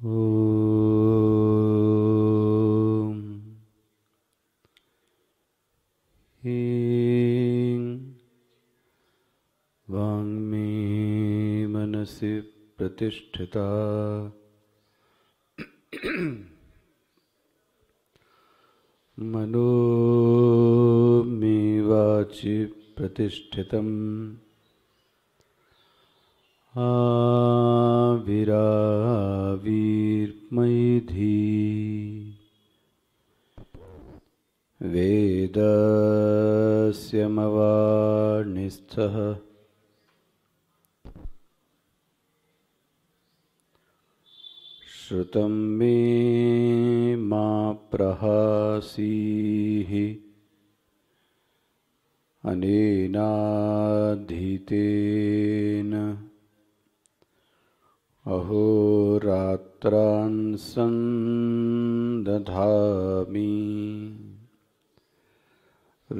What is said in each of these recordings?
ॐ ह्रीं वाङ्मे मनसि प्रतिष्ठिता मनो मे वाचि प्रतिष्ठितम् आविराविर्मयिधी वेदस्य मवानिस्थः श्रुतं मे मा प्रहासीः अनेनाधीतेन अहोरात्रान् सन्दधामि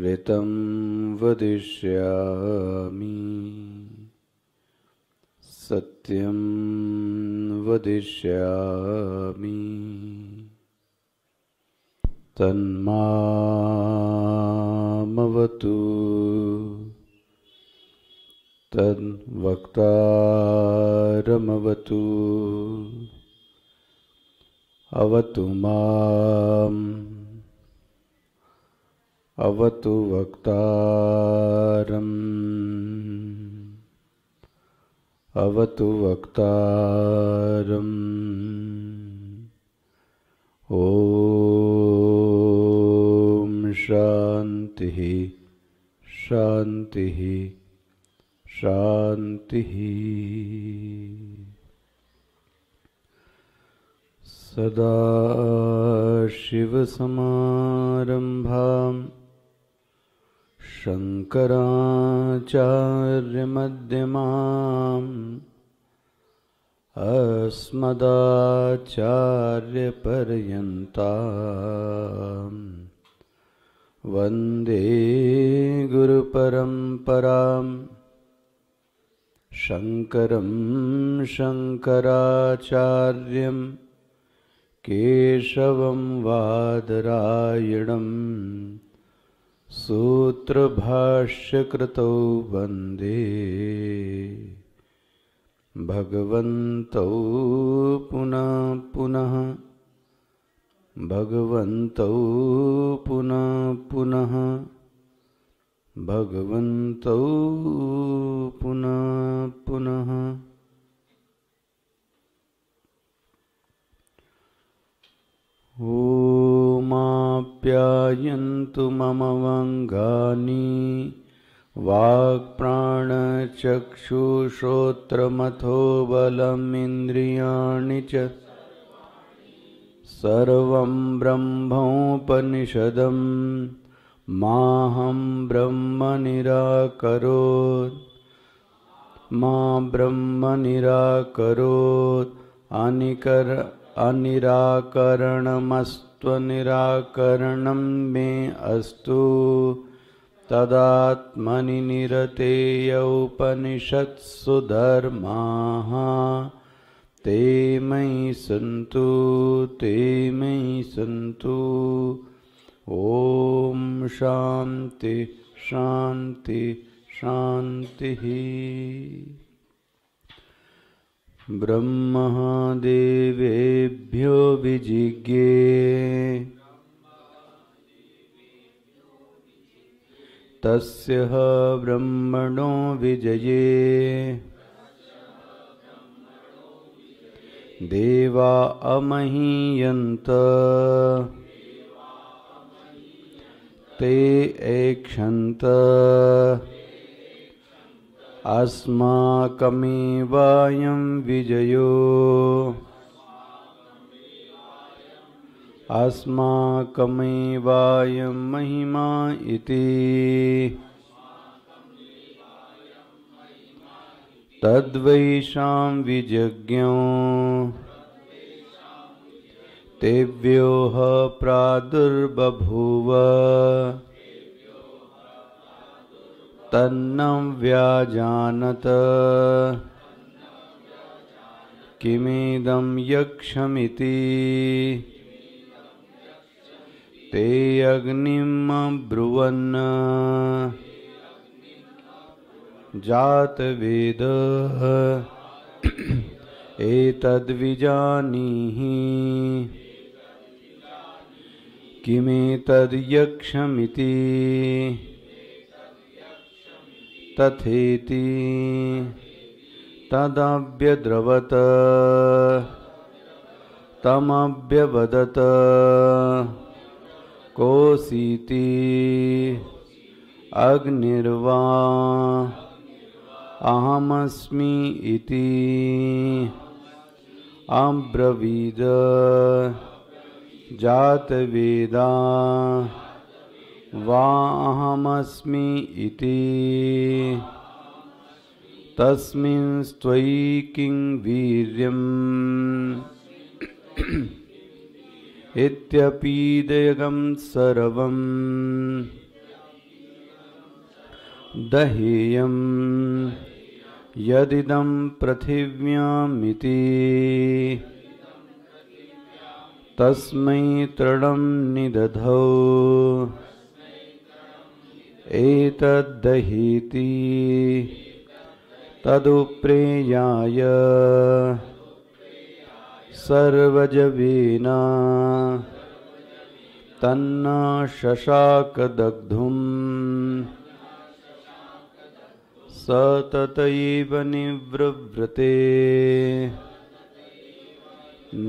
ऋतं वदिष्यामि सत्यं वदिष्यामि तन्मामवतु तद्वक्तारमवतु अवतु माम् अवतु वक्तारम् अवतु वक्तारम् ॐ शान्तिः शान्तिः शान्तिः। सदाशिवसमारम्भां शङ्कराचार्यमध्यमाम् अस्मदाचार्यपर्यन्तां वन्दे गुरुपरम्परां शङ्करं शङ्कराचार्यं केशवं वादरायणं सूत्रभाष्यकृतौ वन्दे भगवन्तौ पुनः पुनः भगवन्तौ पुनः पुनः भगवन्तौ पुनः पुनः। ओमाप्यायन्तु मम वङ्गानि वाक्प्राणचक्षुश्रोत्रमथो बलमिन्द्रियाणि च सर्वं ब्रह्मोपनिषदं माहं ब्रह्म निराकरोत् मा ब्रह्म निराकरोत् अनिराकरणमस्त्वनिराकरणं मे अस्तु तदात्मनि निरतेय उपनिषत्सु धर्माः ते मयि सन्तु ते मयि सन्तु। ॐ शान्ति शान्ति शान्तिः। ब्रह्मदेवेभ्यो विजिज्ञे तस्य ब्रह्मणो विजये देवा अमहीयन्त ते ऐक्षन्त अस्माकमेवायं विजयो अस्माकमेवायं महिमा इति तद्वैषां विजज्ञो तेभ्योः प्रादुर्बभूव तन्न व्याजानत किमिदं यक्षमिति ते अग्निम् अब्रुवन् जातवेदः एतद्विजानीहि किमेतद्यक्षमिति तथेति तदभ्यद्रवत तमभ्यवदत कोऽसीति अग्निर्वा अहमस्मि इति अब्रवीद जातवेदा वा अहमस्मि इति तस्मिंस्त्वयि किं वीर्यम् इत्यपीदयगं सर्वं दहेयं यदिदं पृथिव्यामिति तस्मै तृणं निदधौ एतद्दहीति तदुप्रेयाय सर्वजवेन तन्न शशाकदग्धुम् स ततैव निवृव्रते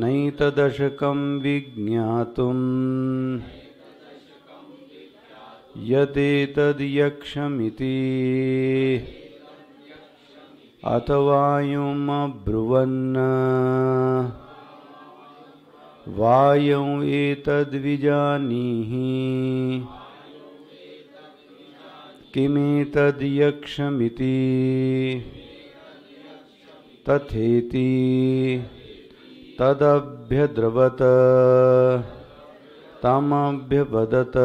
नैतदशकं विज्ञातुम् यदेतद्यक्षमिति अथवायुमब्रुवन् वायौ एतद्विजानीहि किमेतद्यक्षमिति तथेति तदभ्यद्रवत तमभ्यवदत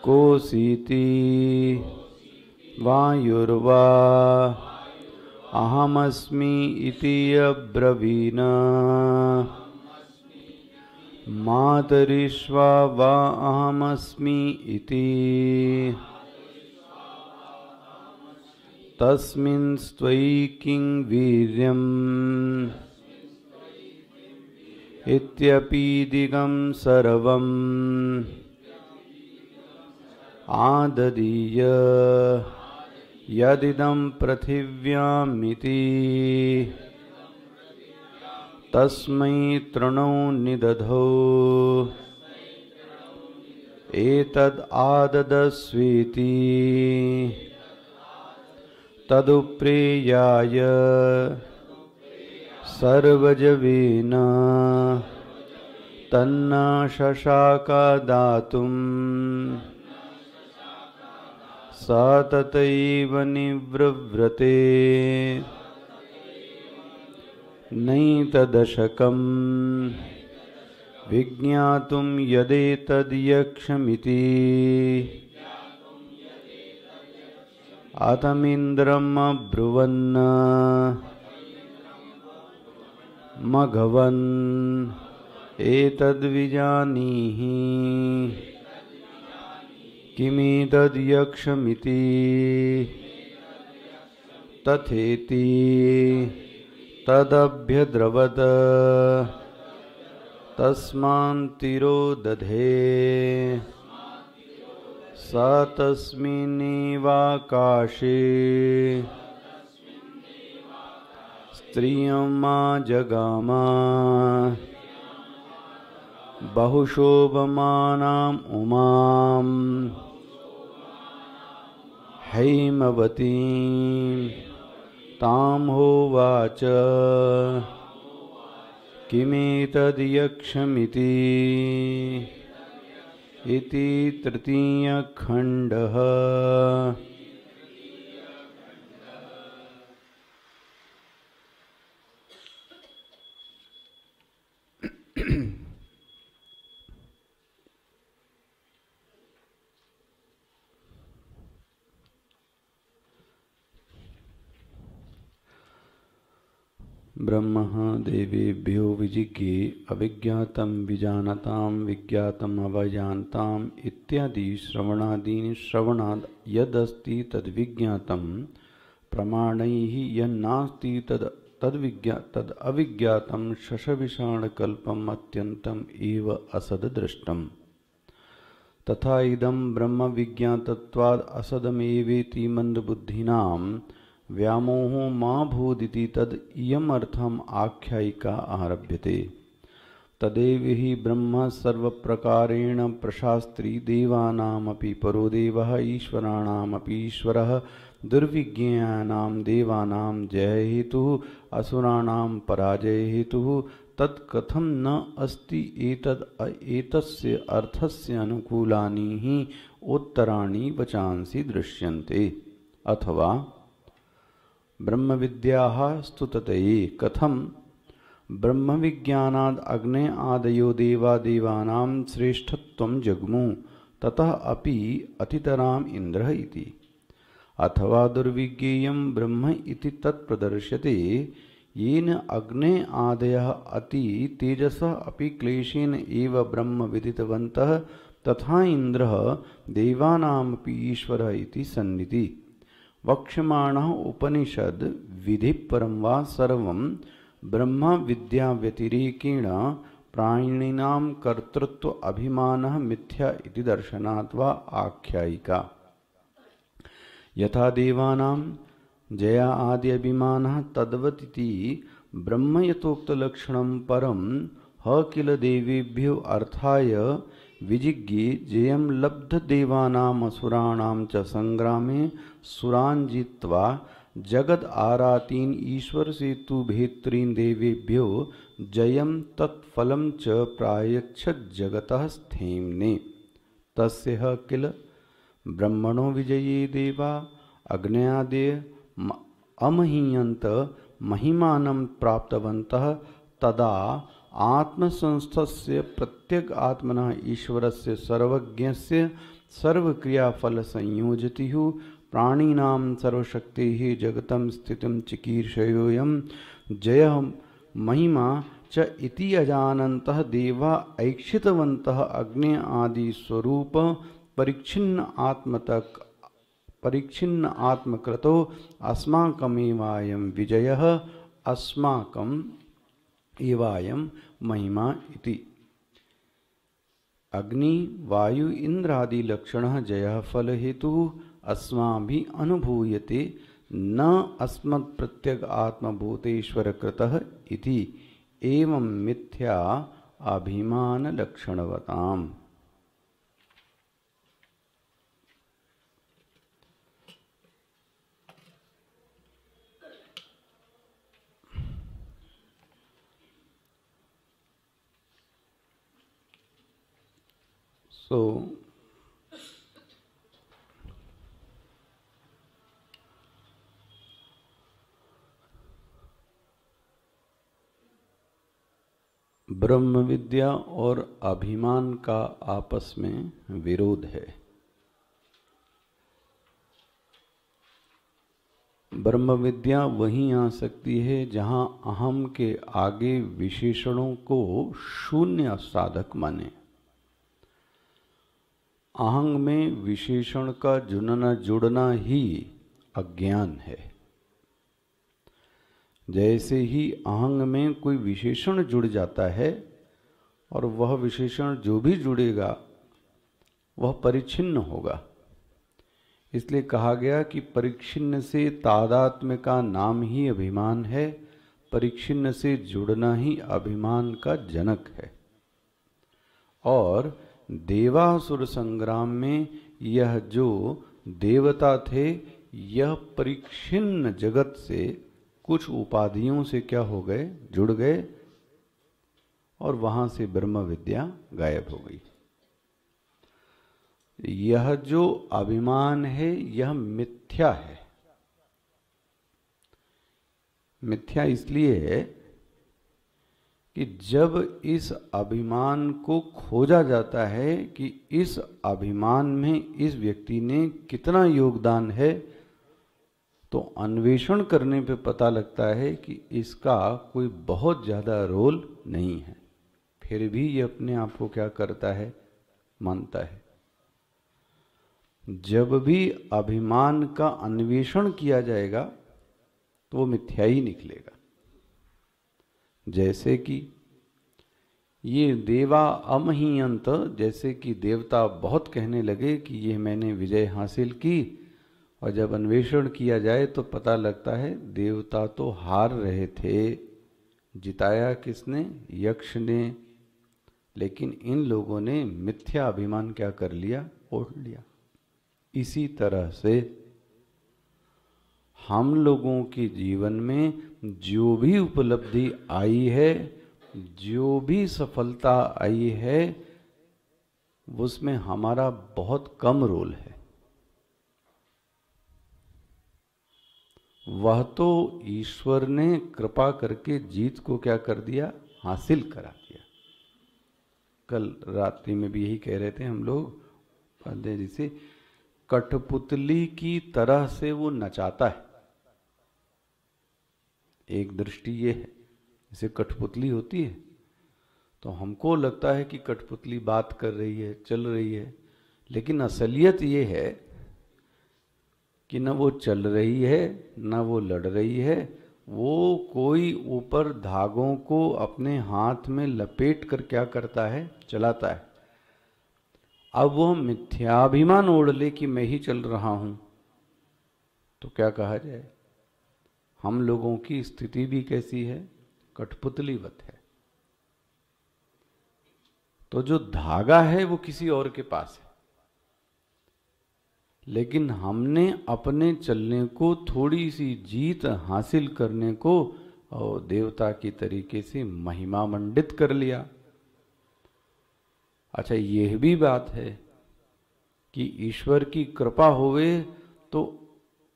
कोऽसीति वायुर्वा अहमस्मि इति अब्रवीन् मातरिश्वा वा अहमस्मि इति तस्मिंस्त्वयि किं वीर्यम् इत्यपीदिगं सर्वम् आददीय यदिदं पृथिव्यामिति तस्मै तृणौ निदधौ एतद् आददस्वेति तदुप्रेयाय सर्वजवेन तन्न शशाका दातुम् स ततैव निवृव्रते नैतदशकं विज्ञातुं यदेतद्यक्षमिति अतमिन्द्रम् अब्रुवन् मघवन् एतद्विजानीहि किमेतद्यक्षमिति तथेति तदभ्यद्रवत तस्मान्तिरोदधे स तस्मिन्नेवाकाशे स्त्रियमा जगाम बहुशोभमानाम् उमां हैमवतीं तां होवाच किमेतद्यक्षमिति इति तृतीयखण्डः। ब्रह्म देवेभ्यो विजिज्ञे अविज्ञातं विजानतां विज्ञातम् अवजानताम् इत्यादि श्रवणादीनि श्रवणाद् यदस्ति तद्विज्ञातं प्रमाणैः यन्नास्ति तद् अविज्ञातं शशविषाणकल्पम् अत्यन्तम् एव असद्दृष्टम्। तथा इदं ब्रह्म विज्ञातत्वाद् असदमेवेति मंदबुद्धिनां व्यामोहो मा भूदिति तद् इयम् अर्थम् आख्यायिका आरभ्यते। तदेव हि ब्रह्म सर्वप्रकारेण प्रशास्त्री देवानामपि परो देवः ईश्वराणामपि ईश्वरः दुर्विज्ञानां देवानां जयहेतुः असुराणां पराजयहेतुः तत्कथं न अस्ति एतस्य अर्थस्य अनुकूलानि हि उत्तराणि वचांसि दृश्यन्ते। अथवा ब्रह्मविद्याः स्तुततये कथं ब्रह्मविज्ञानाद् अग्ने आदयो देवानां श्रेष्ठत्वं जग्मु ततः अपि अतितराम् इन्द्रः इति। अथवा दुर्विज्ञेयं ब्रह्म इति तत्प्रदर्श्यते येन अग्ने आदयः अति तेजसः अपि क्लेशेन एव ब्रह्म विदितवन्तः तथा इन्द्रः देवानामपि ईश्वरः इति सन्निति। वक्ष्यमाणः उपनिषद् विधिपरं वा सर्वं ब्रह्म विद्या व्यतिरेकेण प्राणिनां कर्तृत्व अभिमानः मिथ्या इति दर्शनात् वा आख्यायिका। यथा देवानां जया आदि अभिमानः तद्वतिति ब्रह्म यथोक्तलक्षणं परं ह किल देवेभ्यो अर्थाय विजिज्ञे जयं लब्धदेवानाम् असुराणां च संग्रामे सुरान् जित्वा जगद आरातीन् ईश्वर सेतु भेत्रीन् देवेभ्यो जयं तत्फलं च प्रायच्छत् जगतः स्थेम्ने। तस्य ह किल ब्रह्मणो विजये देवा अग्न्यादय अमहीयन्त महिमानं प्राप्तवन्तः तदा आत्मसंस्थस्य प्रत्यग आत्मनः ईश्वरस्य सर्वज्ञस्य सर्वक्रियाफल संयोजतिः प्राणिनां सर्वशक्तिः जगतं स्थितं चिकीर्षयोऽयं जयः महिमा च इति अजानन्तः देवा ऐक्षितवन्तः अग्ने आदि स्वरूप परिच्छिन्न आत्मकृतो अस्माकमेवायं विजयः अस्माकम् एवायं महिमा इति। अग्नि वायु इंद्रादि लक्षणः जयः फल हेतुः अस्माभिः अनुभूयते न अस्मत् प्रत्यग आत्मभूतेश्वर कृतः इति एवं मिथ्या अभिमान लक्षणवताम्। So ब्रह्म विद्या और अभिमान का आपस में विरोध है। ब्रह्म विद्या वहीं आ सकती है जहां अहम के आगे विशेषणों को शून्य साधक माने। अहंग में विशेषण का जुड़ना ही अज्ञान है। जैसे ही अहंग में कोई विशेषण जुड़ जाता है और वह विशेषण जो भी जुड़ेगा वह परिच्छिन्न होगा। इसलिए कहा गया कि परिच्छिन्न से तादात्म्य का नाम ही अभिमान है, परिच्छिन्न से जुड़ना ही अभिमान का जनक है। और देवासुर संग्राम में यह जो देवता थे यह परिच्छिन्न जगत से कुछ उपाधियों से क्या हो गए, जुड़ गए और वहां से ब्रह्म विद्या गायब हो गई। यह जो अभिमान है यह मिथ्या है। मिथ्या इसलिए है कि जब इस अभिमान को खोजा जाता है कि इस अभिमान में इस व्यक्ति ने कितना योगदान है, तो अन्वेषण करने पे पता लगता है कि इसका कोई बहुत ज़्यादा रोल नहीं है, फिर भी ये अपने आप को क्या करता है, मानता है। जब भी अभिमान का अन्वेषण किया जाएगा तो वो मिथ्या ही निकलेगा। जैसे कि ये देवा अमहीयंत, जैसे कि देवता बहुत कहने लगे कि ये मैंने विजय हासिल की, और जब अन्वेषण किया जाए तो पता लगता है देवता तो हार रहे थे, जिताया किसने, यक्ष ने। लेकिन इन लोगों ने मिथ्या अभिमान क्या कर लिया, ओढ़ लिया। इसी तरह से हम लोगों के जीवन में जो भी उपलब्धि आई है, जो भी सफलता आई है, उसमें हमारा बहुत कम रोल है। वह तो ईश्वर ने कृपा करके जीत को क्या कर दिया, हासिल करा दिया। कल रात्रि में भी यही कह रहे थे हम लोग, पांडे जी से, कठपुतली की तरह से वो नचाता है। एक दृष्टि ये है, जैसे कठपुतली होती है तो हमको लगता है कि कठपुतली बात कर रही है, चल रही है, लेकिन असलियत ये है कि न वो चल रही है, न वो लड़ रही है, वो कोई ऊपर धागों को अपने हाथ में लपेट कर क्या करता है, चलाता है। अब वो मिथ्याभिमान ओढ़ ले कि मैं ही चल रहा हूं, तो क्या कहा जाए, हम लोगों की स्थिति भी कैसी है, कठपुतलीवत है। तो जो धागा है वो किसी और के पास है, लेकिन हमने अपने चलने को, थोड़ी सी जीत हासिल करने को और देवता की तरीके से महिमा मंडित कर लिया। अच्छा, यह भी बात है कि ईश्वर की कृपा होवे तो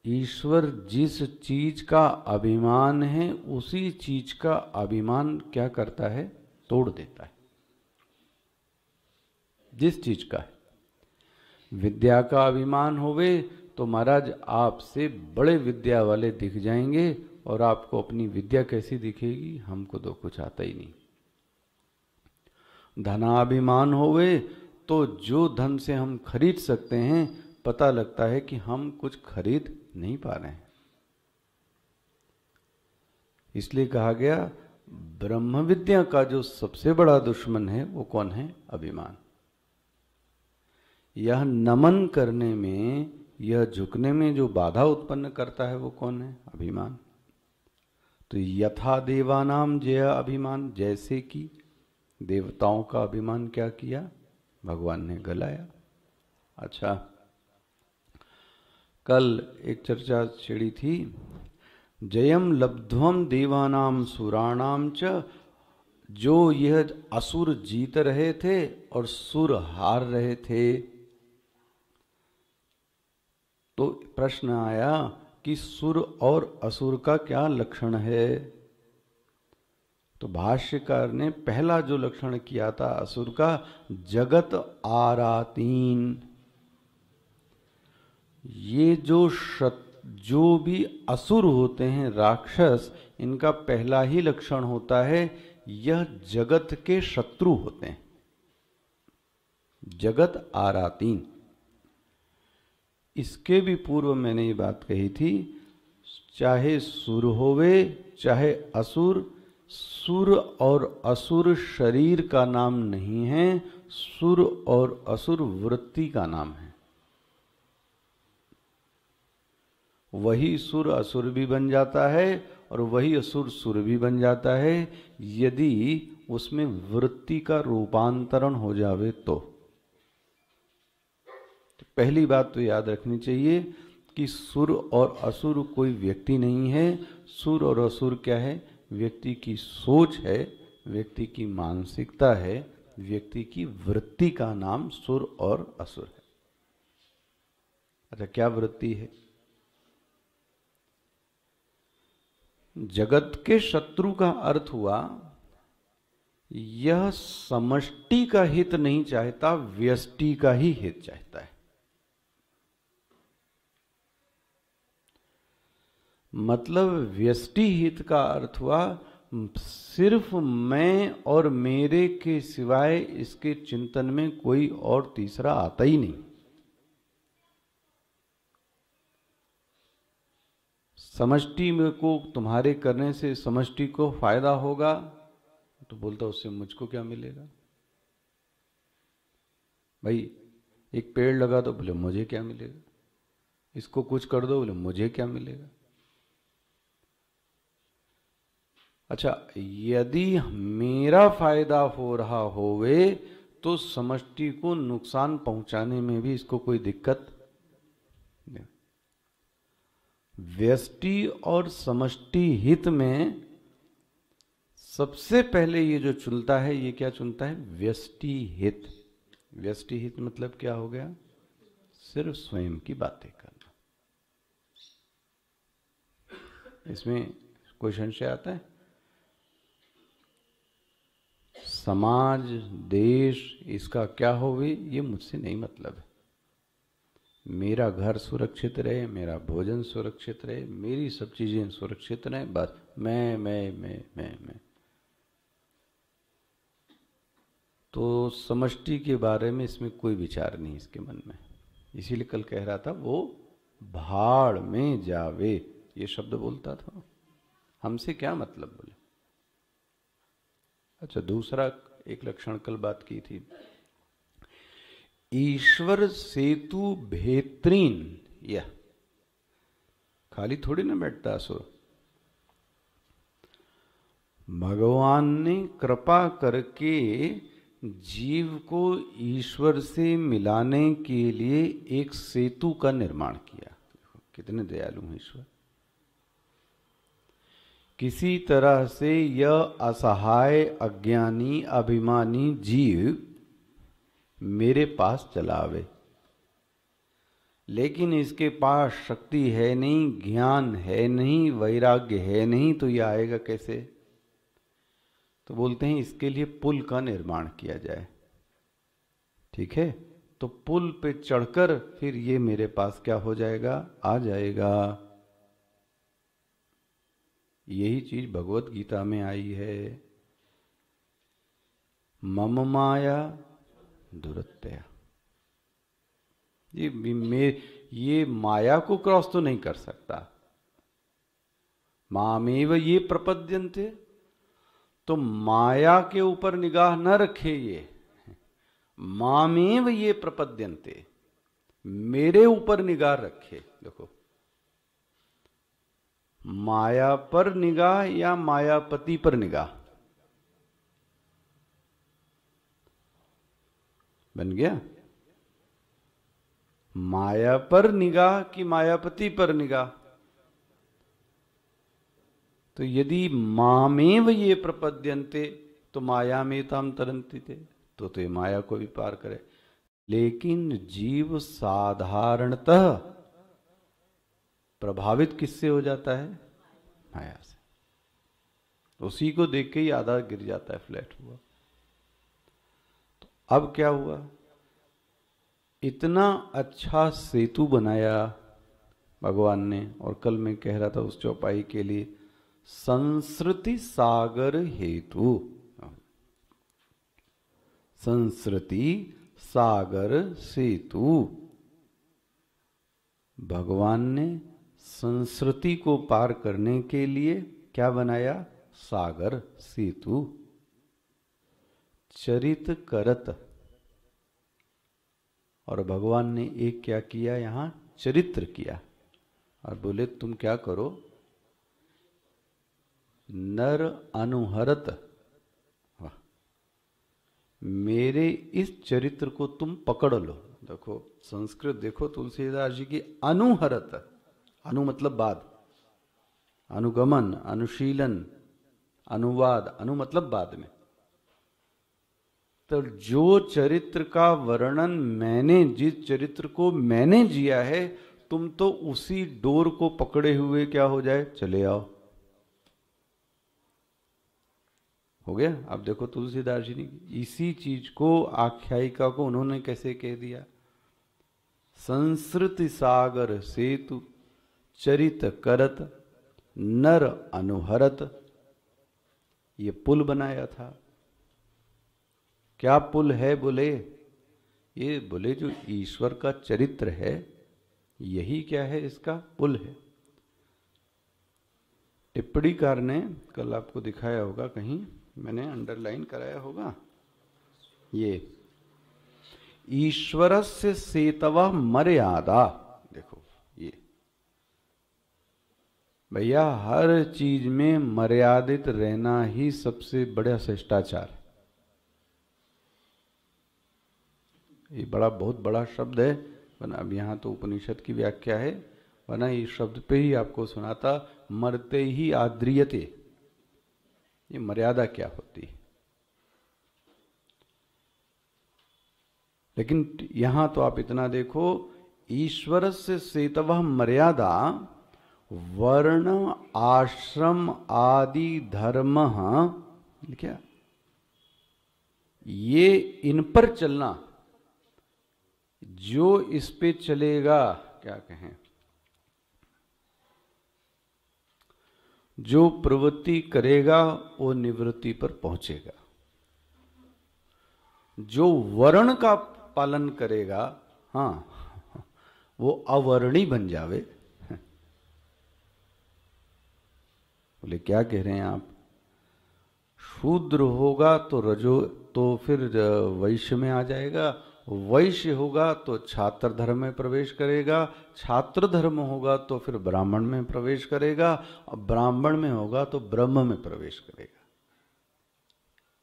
ईश्वर जिस चीज का अभिमान है उसी चीज का अभिमान क्या करता है, तोड़ देता है। जिस चीज का है, विद्या का अभिमान होवे तो महाराज आपसे बड़े विद्या वाले दिख जाएंगे, और आपको अपनी विद्या कैसी दिखेगी, हमको तो कुछ आता ही नहीं। धनाभिमान होवे तो जो धन से हम खरीद सकते हैं, पता लगता है कि हम कुछ खरीद नहीं पा रहे हैं। इसलिए कहा गया ब्रह्म विद्या का जो सबसे बड़ा दुश्मन है वो कौन है, अभिमान। यह नमन करने में, यह झुकने में जो बाधा उत्पन्न करता है वो कौन है, अभिमान। तो यथा देवानाम जय अभिमान, जैसे कि देवताओं का अभिमान क्या किया, भगवान ने गलाया। अच्छा, कल एक चर्चा छिड़ी थी, जयम लब्ध्वम देवानाम सुराणाम च, जो यह असुर जीत रहे थे और सुर हार रहे थे। तो प्रश्न आया कि सुर और असुर का क्या लक्षण है। तो भाष्यकार ने पहला जो लक्षण किया था असुर का, जगत आरातीन। ये जो भी असुर होते हैं, राक्षस, इनका पहला ही लक्षण होता है यह जगत के शत्रु होते हैं। जगत आरातीन। इसके भी पूर्व मैंने ये बात कही थी, चाहे सुर होवे चाहे असुर, सुर और असुर शरीर का नाम नहीं है, सुर और असुर वृत्ति का नाम है। वही सुर असुर भी बन जाता है और वही असुर सुर भी बन जाता है, यदि उसमें वृत्ति का रूपांतरण हो जावे तो। पहली बात तो याद रखनी चाहिए कि सुर और असुर कोई व्यक्ति नहीं है। सुर और असुर क्या है, व्यक्ति की सोच है, व्यक्ति की मानसिकता है, व्यक्ति की वृत्ति का नाम सुर और असुर है। अच्छा, क्या वृत्ति है? जगत के शत्रु का अर्थ हुआ यह समष्टि का हित नहीं चाहता, व्यष्टि का ही हित चाहता है। मतलब व्यष्टि हित का अर्थ हुआ सिर्फ मैं और मेरे के सिवाय इसके चिंतन में कोई और तीसरा आता ही नहीं। समष्टि में को तुम्हारे करने से समष्टि को फायदा होगा, तो बोलता उससे मुझको क्या मिलेगा। भाई एक पेड़ लगा तो बोले मुझे क्या मिलेगा, इसको कुछ कर दो बोले मुझे क्या मिलेगा। अच्छा, यदि मेरा फायदा हो रहा होवे तो समष्टि को नुकसान पहुंचाने में भी इसको कोई दिक्कत नहीं। व्यष्टि और समष्टि हित में सबसे पहले ये जो चुनता है, ये क्या चुनता है? व्यष्टि हित। व्यष्टि हित मतलब क्या हो गया? सिर्फ स्वयं की बातें करना। इसमें कोई संशय आता है? समाज, देश, इसका क्या होवे ये मुझसे नहीं मतलब है। मेरा घर सुरक्षित रहे, मेरा भोजन सुरक्षित रहे, मेरी सब चीजें सुरक्षित रहे, बस मैं। तो समष्टि के बारे में इसमें कोई विचार नहीं इसके मन में। इसीलिए कल कह रहा था वो भाड़ में जावे, ये शब्द बोलता था। हमसे क्या मतलब बोले। अच्छा, दूसरा एक लक्षण कल बात की थी, ईश्वर सेतु भेत्रीन। यह खाली थोड़ी ना बैठता असुर। भगवान ने कृपा करके जीव को ईश्वर से मिलाने के लिए एक सेतु का निर्माण किया। कितने दयालु हैं ईश्वर। किसी तरह से यह असहाय, अज्ञानी, अभिमानी जीव मेरे पास चला आवे, लेकिन इसके पास शक्ति है नहीं, ज्ञान है नहीं, वैराग्य है नहीं, तो यह आएगा कैसे? तो बोलते हैं इसके लिए पुल का निर्माण किया जाए। ठीक है, तो पुल पे चढ़कर फिर ये मेरे पास क्या हो जाएगा? आ जाएगा। यही चीज भगवत गीता में आई है, मम माया दुरत्या। ये माया को क्रॉस तो नहीं कर सकता। मामेव ये प्रपद्यन्ते, तो माया के ऊपर निगाह न रखे ये, मामेव ये प्रपद्यन्ते, मेरे ऊपर निगाह रखे। देखो, माया पर निगाह या मायापति पर निगाह, बन गया? माया पर निगाह कि मायापति पर निगाह? तो यदि मामेव ये प्रपद्यन्ते, तो माया में ताम तरंती थे, तो ये माया को भी पार करे। लेकिन जीव साधारणतः प्रभावित किससे हो जाता है? माया से। उसी को देख के ही आधा गिर जाता है, फ्लैट हुआ। तो अब क्या हुआ? इतना अच्छा सेतु बनाया भगवान ने, और कल मैं कह रहा था उस चौपाई के लिए संस्कृति सागर हेतु। संस्कृति सागर सेतु, भगवान ने संस्कृति को पार करने के लिए क्या बनाया? सागर सेतु। चरित करत, और भगवान ने एक क्या किया? यहां चरित्र किया, और बोले तुम क्या करो? नर अनुहरत, वाह, मेरे इस चरित्र को तुम पकड़ लो। देखो संस्कृत, देखो तुलसीदास जी की अनुहरत, अनु मतलब बाद, अनुगमन, अनुशीलन, अनुवाद, अनु मतलब बाद में। तो जो चरित्र का वर्णन मैंने, जिस चरित्र को मैंने जिया है, तुम तो उसी डोर को पकड़े हुए क्या हो जाए? चले आओ। हो गया? अब देखो तुलसीदास जी ने इसी चीज को, आख्यायिका को उन्होंने कैसे कह दिया? संस्कृति सागर सेतु चरित करत नर अनुहरत, ये पुल बनाया था। क्या पुल है बोले? ये बोले जो ईश्वर का चरित्र है, यही क्या है, इसका पुल है। टिप्पणीकार ने कल आपको दिखाया होगा, कहीं मैंने अंडरलाइन कराया होगा, ये ईश्वरस्य सेतवा मर्यादा। देखो ये भैया, हर चीज में मर्यादित रहना ही सबसे बड़ा शिष्टाचार है। ये बहुत बड़ा शब्द है, वरना अब यहाँ तो उपनिषद की व्याख्या है, वरना इस शब्द पे ही आपको सुनाता, मरते ही आद्रियते। ये मर्यादा क्या होती है? लेकिन यहां तो आप इतना देखो, ईश्वर से सेतवः मर्यादा वर्ण आश्रम आदि धर्म, क्या ये इन पर चलना, जो इस पे चलेगा, क्या कहें, जो प्रवृत्ति करेगा वो निवृत्ति पर पहुंचेगा। जो वर्ण का पालन करेगा, हाँ, वो अवर्णी बन जावे। बोले क्या कह रहे हैं आप? शूद्र होगा तो फिर वैश्य में आ जाएगा, वैश्य होगा तो छात्र धर्म में प्रवेश करेगा, छात्र धर्म होगा तो फिर ब्राह्मण में प्रवेश करेगा, और ब्राह्मण में होगा तो ब्रह्म में प्रवेश करेगा।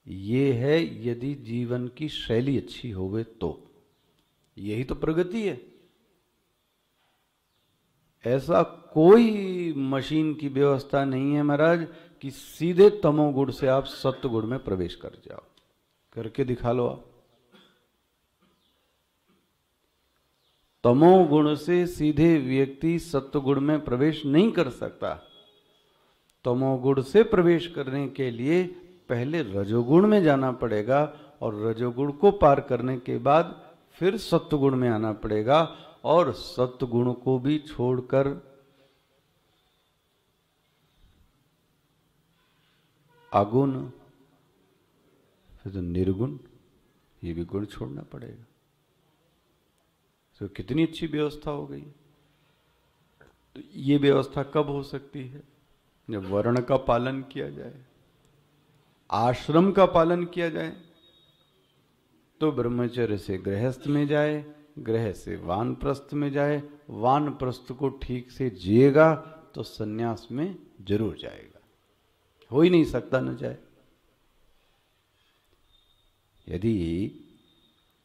ये है यदि जीवन की शैली अच्छी होवे तो, यही तो प्रगति है। ऐसा कोई मशीन की व्यवस्था नहीं है महाराज कि सीधे तमोगुण से आप सत्वगुण में प्रवेश कर जाओ। करके दिखा लो आप। तमोगुण से सीधे व्यक्ति सत्वगुण में प्रवेश नहीं कर सकता। तमोगुण से प्रवेश करने के लिए पहले रजोगुण में जाना पड़ेगा, और रजोगुण को पार करने के बाद फिर सत्वगुण में आना पड़ेगा, और सत्वगुण को भी छोड़कर अगुण, फिर तो निर्गुण, ये भी गुण छोड़ना पड़ेगा। तो कितनी अच्छी व्यवस्था हो गई। तो ये व्यवस्था कब हो सकती है? जब वर्ण का पालन किया जाए, आश्रम का पालन किया जाए। तो ब्रह्मचर्य से गृहस्थ में जाए, गृह से वानप्रस्थ में जाए, वानप्रस्थ को ठीक से जिएगा तो सन्यास में जरूर जाएगा। हो ही नहीं सकता न जाए। यदि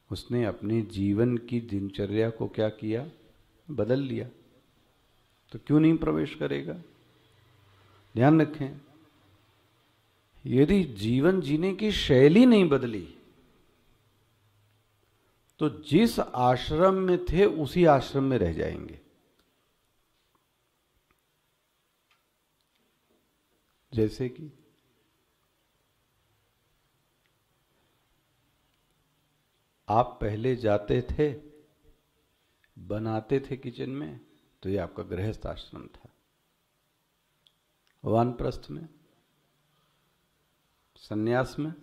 उसने अपने जीवन की दिनचर्या को क्या किया, बदल लिया, तो क्यों नहीं प्रवेश करेगा? ध्यान रखें, यदि जीवन जीने की शैली नहीं बदली तो जिस आश्रम में थे उसी आश्रम में रह जाएंगे। जैसे कि आप पहले जाते थे, बनाते थे किचन में, तो ये आपका गृहस्थ आश्रम था। वानप्रस्थ में, सन्यास में,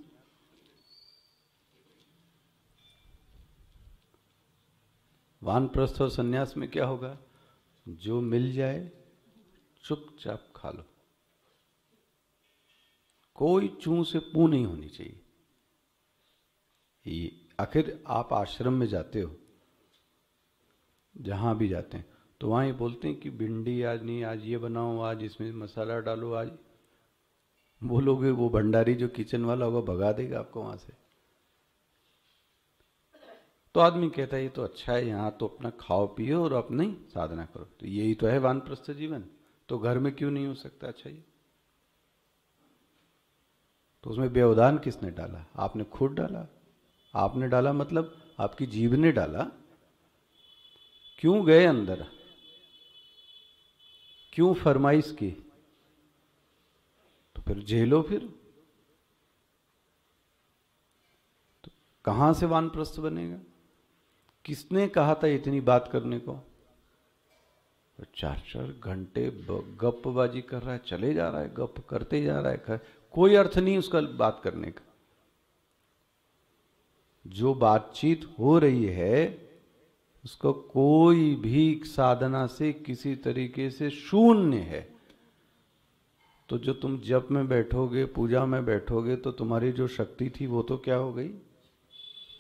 वानप्रस्थ और सन्यास में क्या होगा? जो मिल जाए चुपचाप खा लो, कोई चूं से पू नहीं होनी चाहिए। आखिर आप आश्रम में जाते हो, जहां भी जाते हैं, तो वहां ये बोलते हैं कि भिंडी आज नहीं, आज ये बनाओ, आज इसमें मसाला डालो, आज बोलोगे, वो भंडारी जो किचन वाला होगा भगा देगा आपको वहां से। तो आदमी कहता है ये तो अच्छा है, यहाँ तो अपना खाओ पियो और अपनी साधना करो। तो यही तो है वानप्रस्थ जीवन। तो घर में क्यों नहीं हो सकता? अच्छा ये तो उसमें व्यवधान किसने डाला? आपने खुद डाला। आपने डाला मतलब आपकी जीभ ने डाला। क्यों गए अंदर? क्यों फरमाइश की? तो फिर झेलो। फिर तो कहां से वानप्रस्थ बनेगा? किसने कहा था इतनी बात करने को? तो 4-4 घंटे गपबाजी कर रहा है, चले जा रहा है, गप करते जा रहा है, कोई अर्थ नहीं उसका बात करने का। जो बातचीत हो रही है उसका कोई भी साधना से किसी तरीके से शून्य है। तो जो तुम जप में बैठोगे, पूजा में बैठोगे, तो तुम्हारी जो शक्ति थी वो तो क्या हो गई,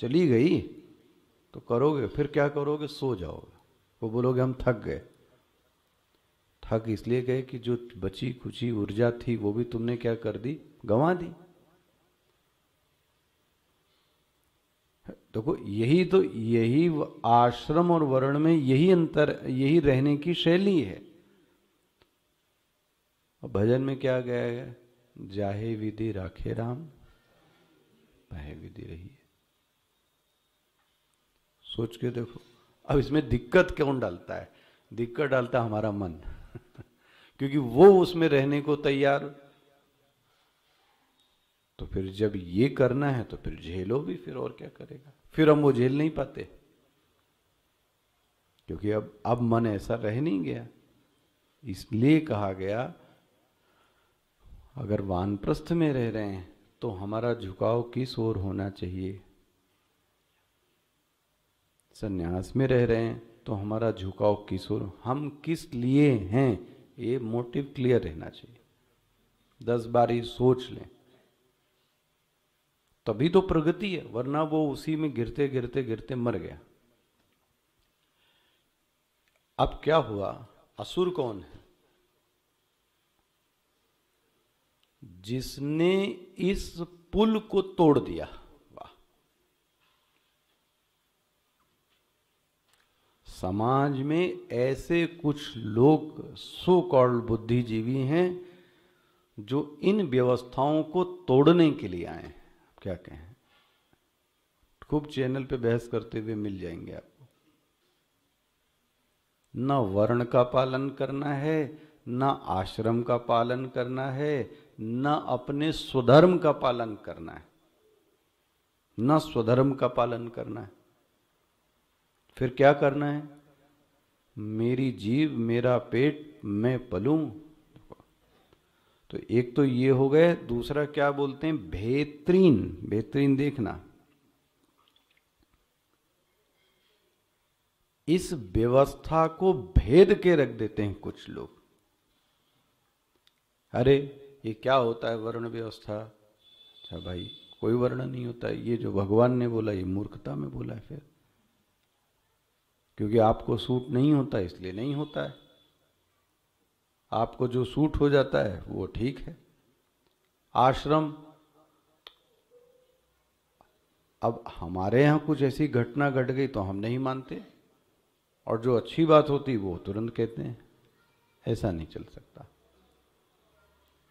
चली गई। तो करोगे फिर क्या करोगे, सो जाओगे। वो बोलोगे हम थक गए। थक इसलिए गए कि जो बची खुची ऊर्जा थी वो भी तुमने क्या कर दी, गंवा दी। देखो यही आश्रम और वर्ण में यही अंतर, यही रहने की शैली है। भजन में क्या गया है, जाहे विधि राखे राम, पाहे विधि रही। सोच के देखो। अब इसमें दिक्कत कौन डालता है, दिक्कत डालता हमारा मन क्योंकि वो उसमें रहने को तैयार। तो फिर जब ये करना है तो फिर झेलो भी, फिर और क्या करेगा। फिर हम वो झेल नहीं पाते क्योंकि अब मन ऐसा रह नहीं गया। इसलिए कहा गया अगर वानप्रस्थ में रह रहे हैं तो हमारा झुकाव किस ओर होना चाहिए, संन्यास में रह रहे हैं तो हमारा झुकाव किस ओर, हम किस लिए हैं, ये मोटिव क्लियर रहना चाहिए। 10 बार ये सोच लें तभी तो प्रगति है, वरना वो उसी में गिरते गिरते गिरते मर गया। अब क्या हुआ, असुर कौन है, जिसने इस पुल को तोड़ दिया। वाह, समाज में ऐसे कुछ लोग सो कॉल्ड बुद्धिजीवी हैं जो इन व्यवस्थाओं को तोड़ने के लिए आए हैं। क्या कहें, खूब चैनल पे बहस करते हुए मिल जाएंगे आपको। न वर्ण का पालन करना है, न आश्रम का पालन करना है, न अपने स्वधर्म का पालन करना है, न स्वधर्म का पालन करना है। फिर क्या करना है, मेरी जीभ मेरा पेट मैं पलूं। तो एक तो ये हो गए, दूसरा क्या बोलते हैं, बेहतरीन। बेहतरीन देखना, इस व्यवस्था को भेद के रख देते हैं कुछ लोग। अरे ये क्या होता है वर्ण व्यवस्था, अच्छा भाई कोई वर्ण नहीं होता है, ये जो भगवान ने बोला ये मूर्खता में बोला है। फिर क्योंकि आपको सूट नहीं होता इसलिए नहीं होता है, आपको जो सूट हो जाता है वो ठीक है। आश्रम, अब हमारे यहाँ कुछ ऐसी घटना घट गई तो हम नहीं मानते, और जो अच्छी बात होती वो तुरंत कहते हैं। ऐसा नहीं चल सकता,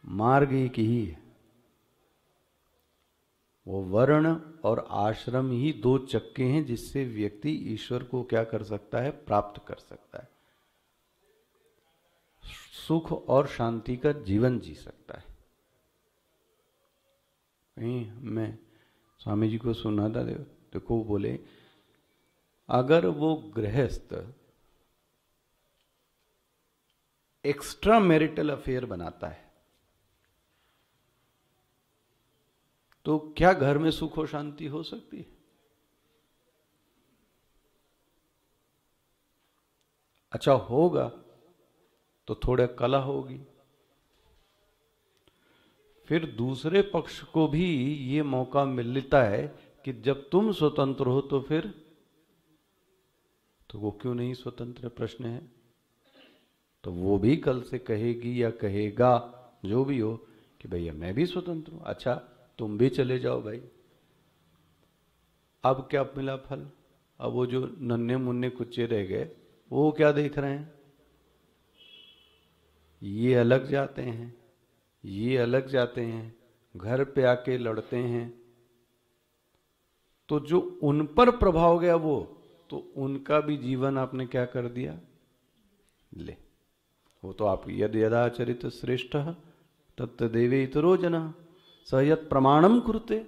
मार्ग एक ही है। वो वर्ण और आश्रम ही 2 चक्के हैं जिससे व्यक्ति ईश्वर को क्या कर सकता है, प्राप्त कर सकता है, सुख और शांति का जीवन जी सकता है। मैं स्वामी जी को सुना था, देखो बोले अगर वो गृहस्थ एक्स्ट्रा मैरिटल अफेयर बनाता है तो क्या घर में सुख और शांति हो सकती है? अच्छा होगा तो थोड़ा कला होगी। फिर दूसरे पक्ष को भी ये मौका मिलता है कि जब तुम स्वतंत्र हो तो फिर तो वो क्यों नहीं स्वतंत्र, प्रश्न है। तो वो भी कल से कहेगी या कहेगा, जो भी हो, कि भैया मैं भी स्वतंत्र हूं। अच्छा तुम भी चले जाओ भाई। अब क्या मिला फल, अब वो जो नन्हे मुन्ने कुच्चे रह गए वो क्या देख रहे हैं, ये अलग जाते हैं, ये अलग जाते हैं, घर पे आके लड़ते हैं। तो जो उन पर प्रभाव गया वो तो उनका भी जीवन आपने क्या कर दिया, ले वो तो आप यद यदाचरित श्रेष्ठ तत्तदेवे इतरो जना सहयत प्रमाणम कुरुते,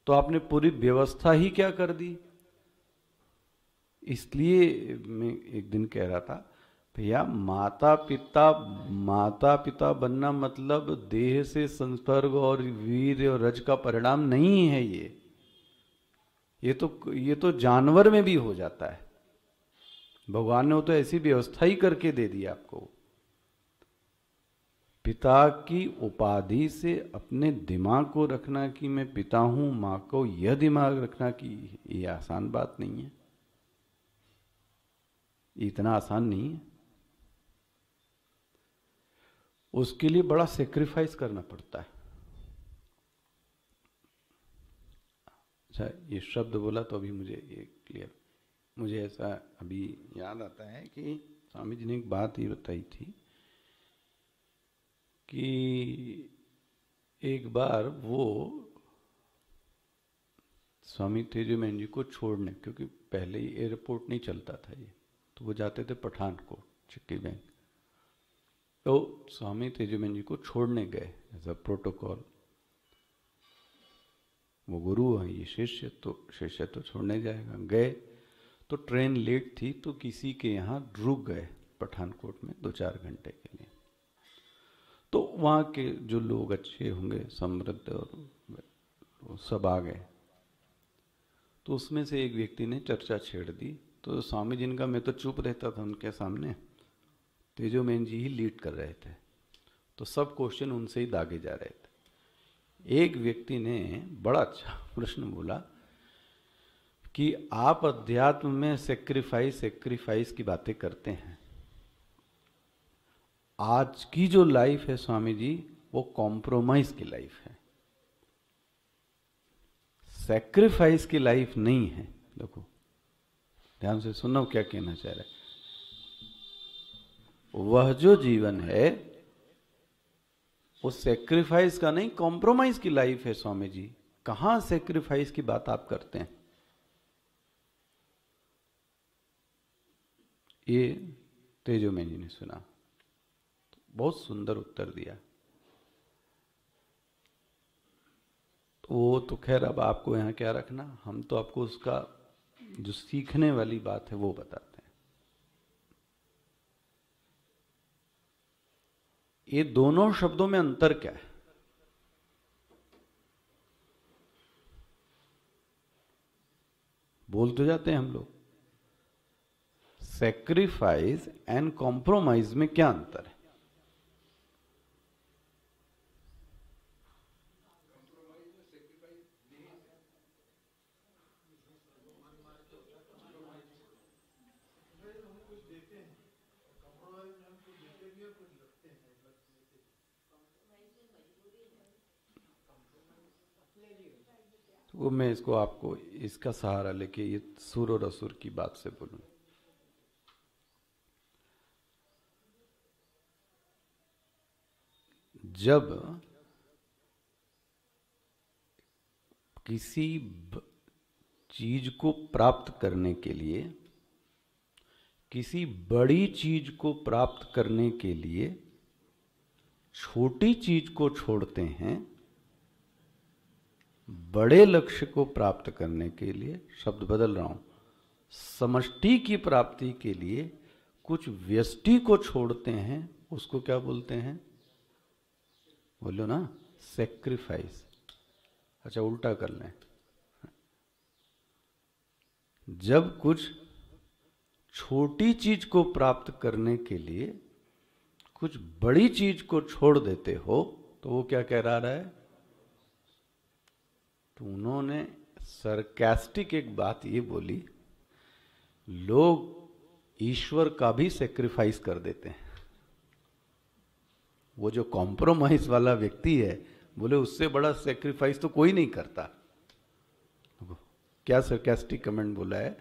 तो आपने पूरी व्यवस्था ही क्या कर दी, इसलिए मैं एक दिन कह रहा था, भैया माता पिता बनना मतलब देह से संसर्ग और वीर और रज का परिणाम नहीं है। ये तो जानवर में भी हो जाता है। भगवान ने तो ऐसी व्यवस्था ही करके दे दी आपको। पिता की उपाधि से अपने दिमाग को रखना कि मैं पिता हूं, मां को यह दिमाग रखना कि ये आसान बात नहीं है, इतना आसान नहीं है। उसके लिए बड़ा सेक्रीफाइस करना पड़ता है। अच्छा, ये शब्द बोला तो अभी मुझे ये क्लियर, मुझे ऐसा अभी याद आता है कि स्वामी जी ने एक बात ये बताई थी कि एक बार वो स्वामी तेजोमैन जी को छोड़ने, क्योंकि पहले ही एयरपोर्ट नहीं चलता था ये, तो वो जाते थे पठानकोट चिक्की बैंक, तो स्वामी तेजोमैन जी को छोड़ने गए एज अ प्रोटोकॉल। वो गुरु है, ये शिष्य तो छोड़ने जाएगा। गए तो ट्रेन लेट थी, तो किसी के यहाँ रुक गए पठानकोट में 2-4 घंटे के लिए। तो वहाँ के जो लोग अच्छे होंगे, समृद्ध, और सब आ गए। तो उसमें से एक व्यक्ति ने चर्चा छेड़ दी। तो स्वामी जी का, मैं तो चुप रहता था उनके सामने, तेजोमैन जी ही लीड कर रहे थे, तो सब क्वेश्चन उनसे ही दागे जा रहे थे। एक व्यक्ति ने बड़ा अच्छा प्रश्न बोला कि आप अध्यात्म में सेक्रीफाइस की बातें करते हैं, आज की जो लाइफ है स्वामी जी, वो कॉम्प्रोमाइज की लाइफ है, सेक्रीफाइस की लाइफ नहीं है। देखो ध्यान से सुनो क्या कहना चाह रहे। वह जो जीवन है वो सेक्रीफाइस का नहीं, कॉम्प्रोमाइज की लाइफ है स्वामी जी। कहां सेक्रीफाइस की बात आप करते हैं? ये तेजोमैन जी ने सुना, तो बहुत सुंदर उत्तर दिया। तो वो तो खैर अब आपको यहां क्या रखना, हम तो आपको उसका जो सीखने वाली बात है वो बताते हैं। ये दोनों शब्दों में अंतर क्या है? बोल तो जाते हैं हम लोग, सेक्रीफाइस एंड कॉम्प्रोमाइज में क्या अंतर है? वो मैं इसको आपको इसका सहारा लेके ये सुर और असुर की बात से बोलूं। जब किसी चीज को प्राप्त करने के लिए, किसी बड़ी चीज को प्राप्त करने के लिए छोटी चीज को छोड़ते हैं, बड़े लक्ष्य को प्राप्त करने के लिए, शब्द बदल रहा हूं, समष्टि की प्राप्ति के लिए कुछ व्यष्टि को छोड़ते हैं, उसको क्या बोलते हैं? बोलो ना, सेक्रीफाइस। अच्छा उल्टा कर लें, जब कुछ छोटी चीज को प्राप्त करने के लिए कुछ बड़ी चीज को छोड़ देते हो, तो वो क्या कह रहा है? तो उन्होंने सरकास्टिक एक बात ये बोली, लोग ईश्वर का भी सेक्रीफाइस कर देते हैं। वो जो कॉम्प्रोमाइज वाला व्यक्ति है, बोले उससे बड़ा सेक्रीफाइस तो कोई नहीं करता। क्या सरकास्टिक कमेंट बोला है?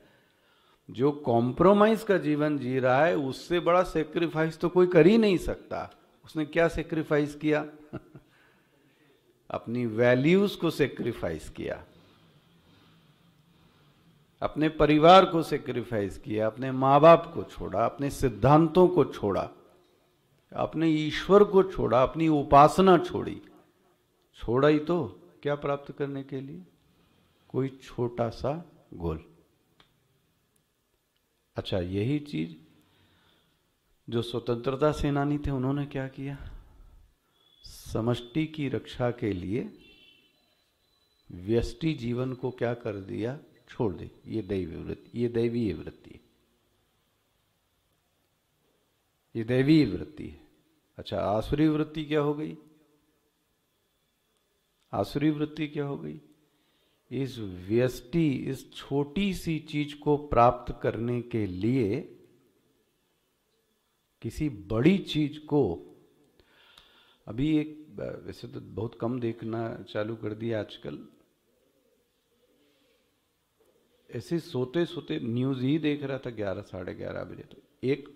जो कॉम्प्रोमाइज का जीवन जी रहा है उससे बड़ा सेक्रीफाइस तो कोई कर ही नहीं सकता। उसने क्या सेक्रीफाइस किया? अपनी वैल्यूज को सेक्रीफाइस किया, अपने परिवार को सेक्रीफाइस किया, अपने माँ बाप को छोड़ा, अपने सिद्धांतों को छोड़ा, अपने ईश्वर को छोड़ा, अपनी उपासना छोड़ी। छोड़ा ही तो क्या प्राप्त करने के लिए? कोई छोटा सा गोल। अच्छा, यही चीज जो स्वतंत्रता सेनानी थे उन्होंने क्या किया, समष्टि की रक्षा के लिए व्यष्टि जीवन को क्या कर दिया, छोड़ दे। ये दैवी वृत्ति, ये दैवीय वृत्ति है, ये दैवीय वृत्ति है। अच्छा, आसुरी वृत्ति क्या हो गई, आसुरी वृत्ति क्या हो गई, इस व्यष्टि, इस छोटी सी चीज को प्राप्त करने के लिए किसी बड़ी चीज को, अभी एक, वैसे तो बहुत कम देखना चालू कर दिया आजकल, ऐसे सोते सोते न्यूज ही देख रहा था 11 साढ़े 11 बजे, तो एक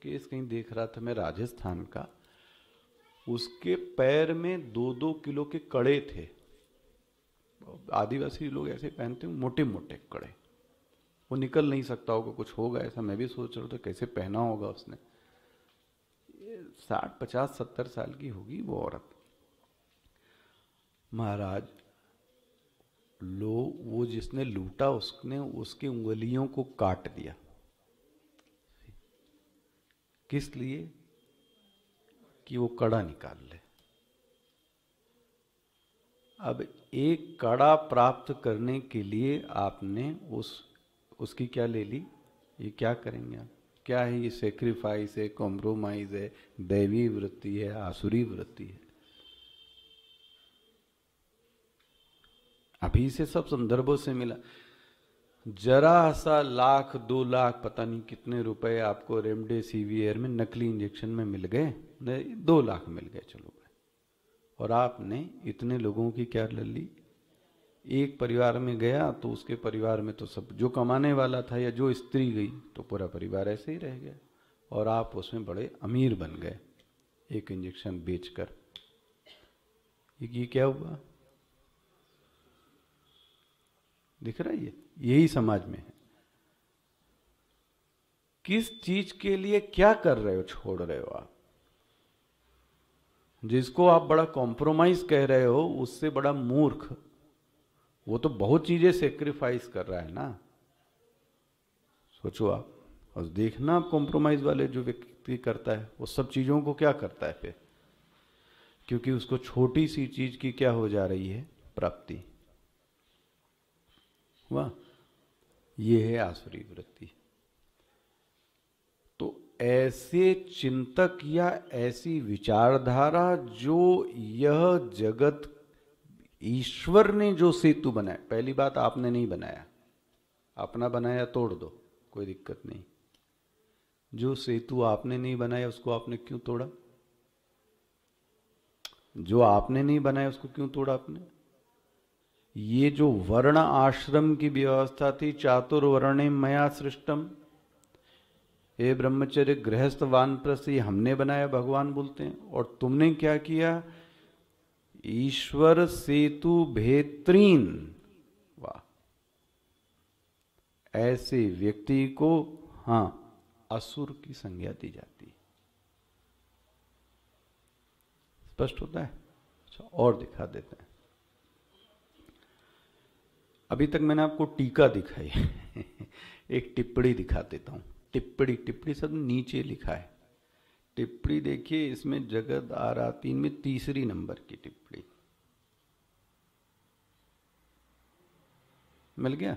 केस कहीं देख रहा था मैं राजस्थान का, उसके पैर में 2-2 किलो के कड़े थे। आदिवासी लोग ऐसे पहनते हैं मोटे मोटे कड़े, वो निकल नहीं सकता होगा, कुछ होगा ऐसा, मैं भी सोच रहा था कैसे पहना होगा उसने। 60 50 70 साल की होगी वो औरत। महाराज, वो जिसने लूटा उसने उसकी उंगलियों को काट दिया। किस लिए, कि वो कड़ा निकाल ले। अब एक कड़ा प्राप्त करने के लिए आपने उसकी क्या ले ली, ये क्या करेंगे आप, क्या है ये, सेक्रीफाइस है, कॉम्प्रोमाइज है, दैवी वृत्ति है, आसुरी वृत्ति है। अभी से सब संदर्भों से मिला। जरा सा 1 लाख 2 लाख पता नहीं कितने रुपए आपको रेमडेसिवियर में नकली इंजेक्शन में मिल गए, 2 लाख मिल गए, चलो, और आपने इतने लोगों की क्या ले ली। एक परिवार में गया तो उसके परिवार में तो सब, जो कमाने वाला था या जो स्त्री गई तो पूरा परिवार ऐसे ही रह गया, और आप उसमें बड़े अमीर बन गए एक इंजेक्शन बेचकर। ये क्या हुआ, दिख रहा है, ये यही समाज में है। किस चीज के लिए क्या कर रहे हो, छोड़ रहे हो आप। जिसको आप बड़ा कॉम्प्रोमाइज कह रहे हो उससे बड़ा मूर्ख, वो तो बहुत चीजें सेक्रीफाइस कर रहा है ना। सोचो आप, और देखना आप कॉम्प्रोमाइज वाले जो व्यक्ति करता है वो सब चीजों को क्या करता है फिर, क्योंकि उसको छोटी सी चीज की क्या हो जा रही है, प्राप्ति। वाह, ये है आसुरी वृत्ति। तो ऐसे चिंतक या ऐसी विचारधारा, जो यह जगत ईश्वर ने जो सेतु बनाया, पहली बात आपने नहीं बनाया, अपना बनाया तोड़ दो, कोई दिक्कत नहीं। जो सेतु आपने नहीं बनाया उसको आपने क्यों तोड़ा, जो आपने नहीं बनाया उसको क्यों तोड़ा आपने। ये जो वर्ण आश्रम की व्यवस्था थी, चातुर्वर्णे मया सृष्टम, ये ब्रह्मचर्य गृहस्थ वानप्रस्थ, ये हमने बनाया, भगवान बोलते हैं, और तुमने क्या किया, ईश्वर सेतु भेत्रीन। वाह, ऐसे व्यक्ति को हाँ असुर की संज्ञा दी जाती है। स्पष्ट होता है। अच्छा, और दिखा देते हैं। अभी तक मैंने आपको टीका दिखाई एक टिप्पणी दिखा देता हूं। टिप्पणी, टिप्पणी सब नीचे लिखा है। टिप्पणी देखिए, इसमें जगत आरा 3 में 3री नंबर की टिप्पणी मिल गया।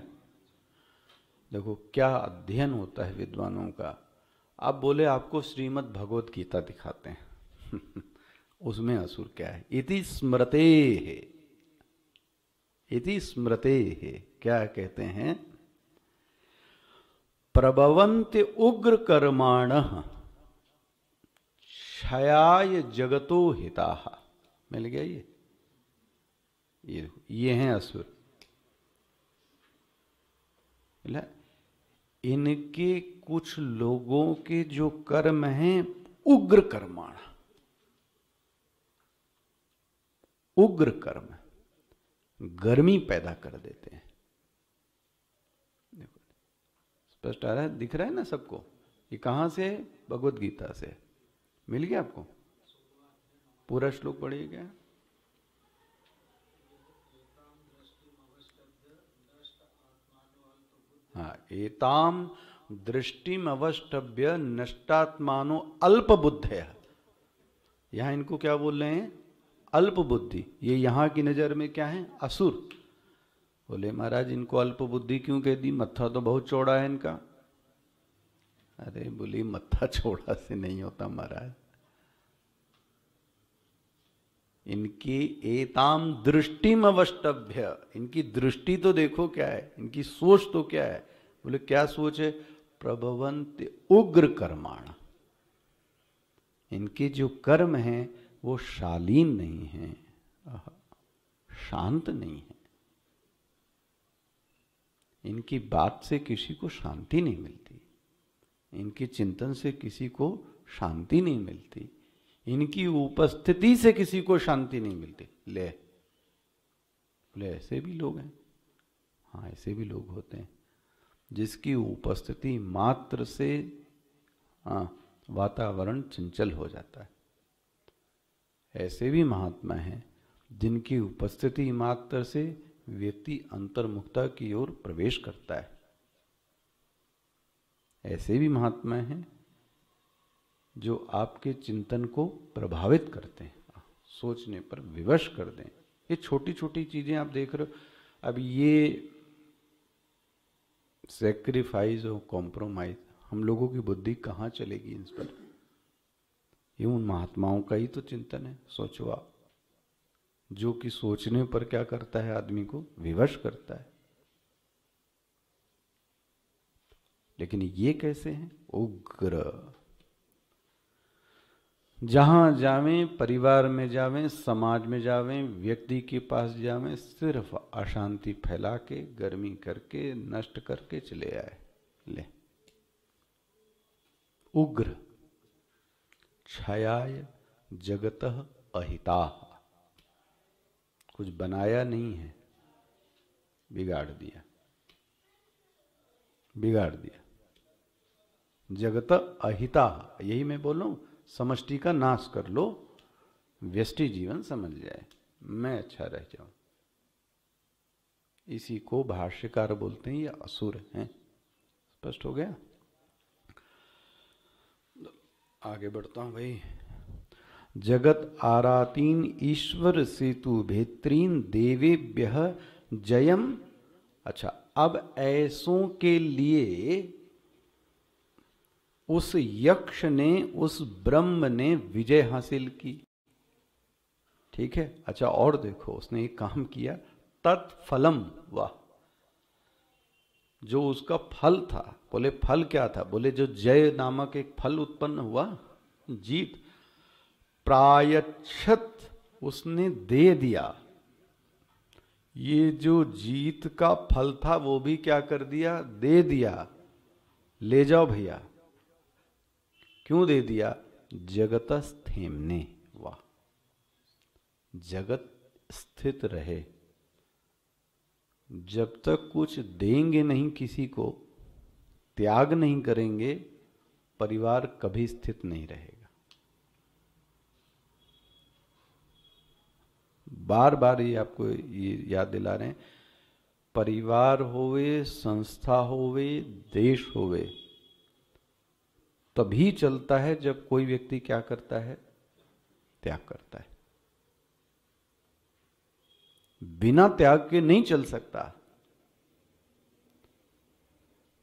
देखो क्या अध्ययन होता है विद्वानों का। आप बोले आपको श्रीमद् भगवत गीता दिखाते हैं उसमें असुर क्या है, इति स्मृते है, इति स्मृते है, क्या कहते हैं, प्रभवन्ति उग्र कर्माणः क्षयाय जगतो हिताः। मिल गया ये हैं असुर। इनके कुछ लोगों के जो कर्म हैं उग्र कर्माण, उग्र कर्म, गर्मी पैदा कर देते हैं। देखो स्पष्ट आ रहा है, दिख रहा है ना सबको। ये कहां से, भगवत गीता से। मिल गया आपको, पूरा श्लोक पढ़िएगा। हाँ, एताम दृष्टिम अवष्टभ्य नष्टात्मानो अल्प बुद्धय। यहां इनको क्या बोल रहे हैं? अल्प बुद्धि। ये यहां की नजर में क्या है? असुर। बोले महाराज इनको अल्प बुद्धि क्यों कह दी? मत्था तो बहुत चौड़ा है इनका। अरे बोली मत्था चौड़ा से नहीं होता महाराज, इनकी एताम दृष्टिम अवष्टभ्य, इनकी दृष्टि तो देखो क्या है, इनकी सोच तो क्या है। बोले क्या सोच है? प्रभवंत उग्र कर्माण। इनके जो कर्म हैं वो शालीन नहीं है, शांत नहीं है। इनकी बात से किसी को शांति नहीं मिलती, इनके चिंतन से किसी को शांति नहीं मिलती, इनकी उपस्थिति से किसी को शांति नहीं मिलती। ले बोले ऐसे भी लोग हैं। हाँ ऐसे भी लोग होते हैं जिसकी उपस्थिति मात्र से वातावरण चंचल हो जाता है। ऐसे भी महात्मा हैं जिनकी उपस्थिति मात्र से व्यक्ति अंतर्मुखता की ओर प्रवेश करता है। ऐसे भी महात्मा हैं जो आपके चिंतन को प्रभावित करते हैं, सोचने पर विवश कर दें। ये छोटी छोटी चीजें आप देख रहे हो। अब ये सैक्रिफाइस और कॉम्प्रोमाइज, हम लोगों की बुद्धि कहाँ चलेगी इन पर? ये उन महात्माओं का ही तो चिंतन है। सोचो आप, जो कि सोचने पर क्या करता है? आदमी को विवश करता है। लेकिन ये कैसे हैं? उग्र। जहां जावें, परिवार में जावें, समाज में जावें, व्यक्ति के पास जावें, सिर्फ अशांति फैला के, गर्मी करके, नष्ट करके चले आए। ले उग्र छायाय जगतः अहिता। कुछ बनाया नहीं है, बिगाड़ दिया, बिगाड़ दिया। जगत अहिता, यही मैं बोल रहा हूं, समष्टि का नाश कर लो, व्यष्टि जीवन समझ जाए, मैं अच्छा रह जाऊं। इसी को भाष्यकार बोलते हैं ये असुर हैं। स्पष्ट हो गया? आगे बढ़ता हूं भाई। जगत आरातीन ईश्वर सेतु भेत्रीन देवेभ्य जयम। अच्छा, अब ऐसों के लिए उस यक्ष ने, उस ब्रह्म ने विजय हासिल की। ठीक है। अच्छा और देखो, उसने एक काम किया, तत्फलम। वाह, जो उसका फल था। बोले फल क्या था? बोले जो जय नामक एक फल उत्पन्न हुआ, जीत, प्रायच्छत उसने दे दिया। ये जो जीत का फल था वो भी क्या कर दिया? दे दिया। ले जाओ भैया। क्यों दे दिया? जगतस्थेमने। वाह, जगत स्थित रहे। जब तक कुछ देंगे नहीं किसी को, त्याग नहीं करेंगे, परिवार कभी स्थित नहीं रहेगा। बार बार ये आपको ये याद दिला रहे हैं, परिवार होवे, संस्था होवे, देश होवे, तभी चलता है जब कोई व्यक्ति क्या करता है? त्याग करता है। बिना त्याग के नहीं चल सकता।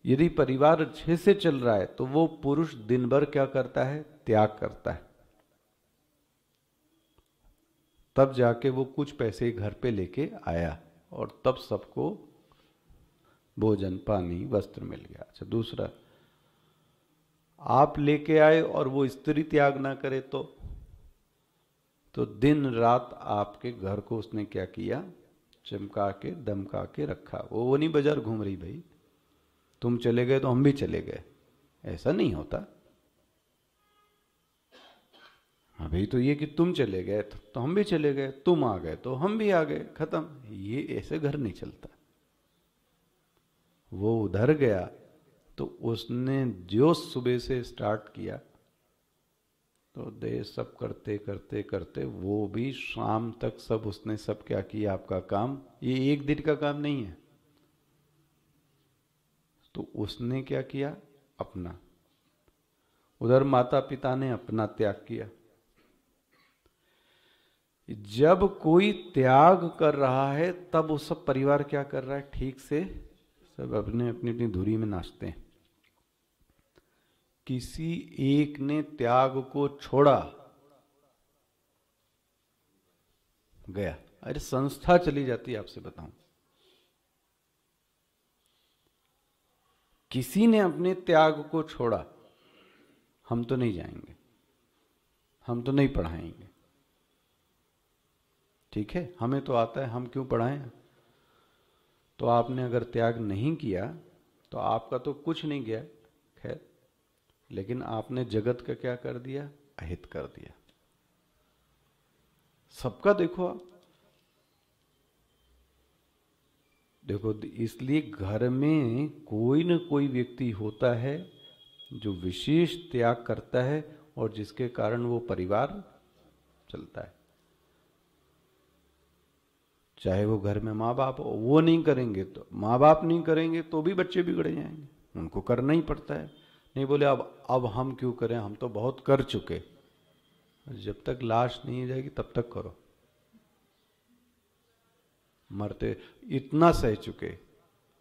यदि परिवार अच्छे से चल रहा है तो वो पुरुष दिन भर क्या करता है? त्याग करता है। तब जाके वो कुछ पैसे घर पे लेके आया और तब सबको भोजन, पानी, वस्त्र मिल गया। अच्छा, दूसरा, आप लेके आए और वो स्त्री त्याग ना करे तो दिन रात आपके घर को उसने क्या किया? चमका के, दमका के रखा। वो नहीं बाजार घूम रही भाई, तुम चले गए तो हम भी चले गए, ऐसा नहीं होता। हाँ भाई, तो ये कि तुम चले गए तो हम भी चले गए, तुम आ गए तो हम भी आ गए, खत्म। ये ऐसे घर नहीं चलता। वो उधर गया तो उसने जो सुबह से स्टार्ट किया तो देर सब करते करते करते वो भी शाम तक सब उसने सब क्या किया? आपका काम ये एक दिन का काम नहीं है। तो उसने क्या किया? अपना, उधर माता पिता ने अपना त्याग किया। जब कोई त्याग कर रहा है तब वो सब परिवार क्या कर रहा है, ठीक से सब अपने अपनी अपनी धुरी में नाचते हैं। किसी एक ने त्याग को छोड़ा, गया, अरे संस्था चली जाती है, आपसे बताऊं। किसी ने अपने त्याग को छोड़ा, हम तो नहीं जाएंगे, हम तो नहीं पढ़ाएंगे। ठीक है, हमें तो आता है, हम क्यों पढ़ाएं। तो आपने अगर त्याग नहीं किया तो आपका तो कुछ नहीं गया, खैर, लेकिन आपने जगत का क्या कर दिया, अहित कर दिया। सबका देखो आप, देखो, इसलिए घर में कोई न कोई व्यक्ति होता है जो विशेष त्याग करता है और जिसके कारण वो परिवार चलता है। चाहे वो घर में माँ बाप हो, वो नहीं करेंगे तो, माँ बाप नहीं करेंगे तो भी बच्चे बिगड़ जाएंगे, उनको करना ही पड़ता है। नहीं बोले अब हम क्यों करें, हम तो बहुत कर चुके। जब तक लाश नहीं जाएगी तब तक करो, मरते इतना सह चुके,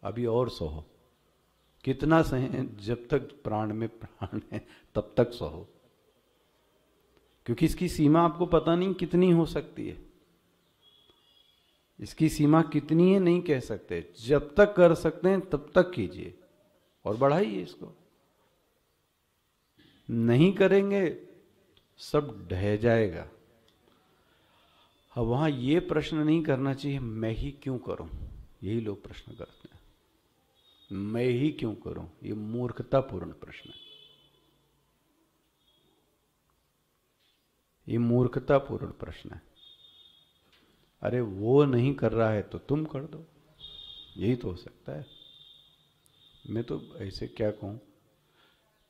अभी और सहो। कितना सहे, जब तक प्राण में प्राण है तब तक सहो, क्योंकि इसकी सीमा आपको पता नहीं कितनी हो सकती है। इसकी सीमा कितनी है नहीं कह सकते, जब तक कर सकते हैं तब तक कीजिए और बढ़ाइए इसको। नहीं करेंगे सब ढह जाएगा। अब वहां ये प्रश्न नहीं करना चाहिए मैं ही क्यों करूं, यही लोग प्रश्न करते हैं, मैं ही क्यों करूं। ये मूर्खतापूर्ण प्रश्न है, ये मूर्खतापूर्ण प्रश्न है। अरे वो नहीं कर रहा है तो तुम कर दो, यही तो हो सकता है। मैं तो ऐसे क्या कहूं,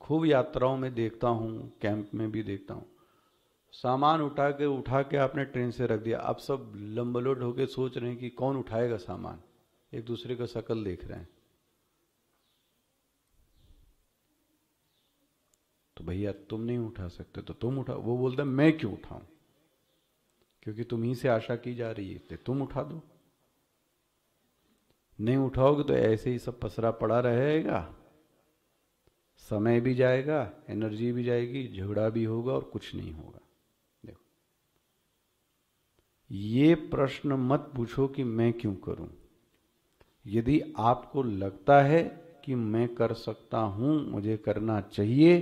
खूब यात्राओं में देखता हूं, कैंप में भी देखता हूं, सामान उठा के आपने ट्रेन से रख दिया, अब सब लंबलोट होके सोच रहे हैं कि कौन उठाएगा सामान, एक दूसरे का शकल देख रहे हैं। तो भैया तुम नहीं उठा सकते तो तुम उठाओ। वो बोलता है मैं क्यों उठाऊं, क्योंकि तुम ही से आशा की जा रही है, तो तुम उठा दो। नहीं उठाओगे तो ऐसे ही सब पसरा पड़ा रहेगा, समय भी जाएगा, एनर्जी भी जाएगी, झगड़ा भी होगा और कुछ नहीं होगा। देखो, ये प्रश्न मत पूछो कि मैं क्यों करूं। यदि आपको लगता है कि मैं कर सकता हूं, मुझे करना चाहिए,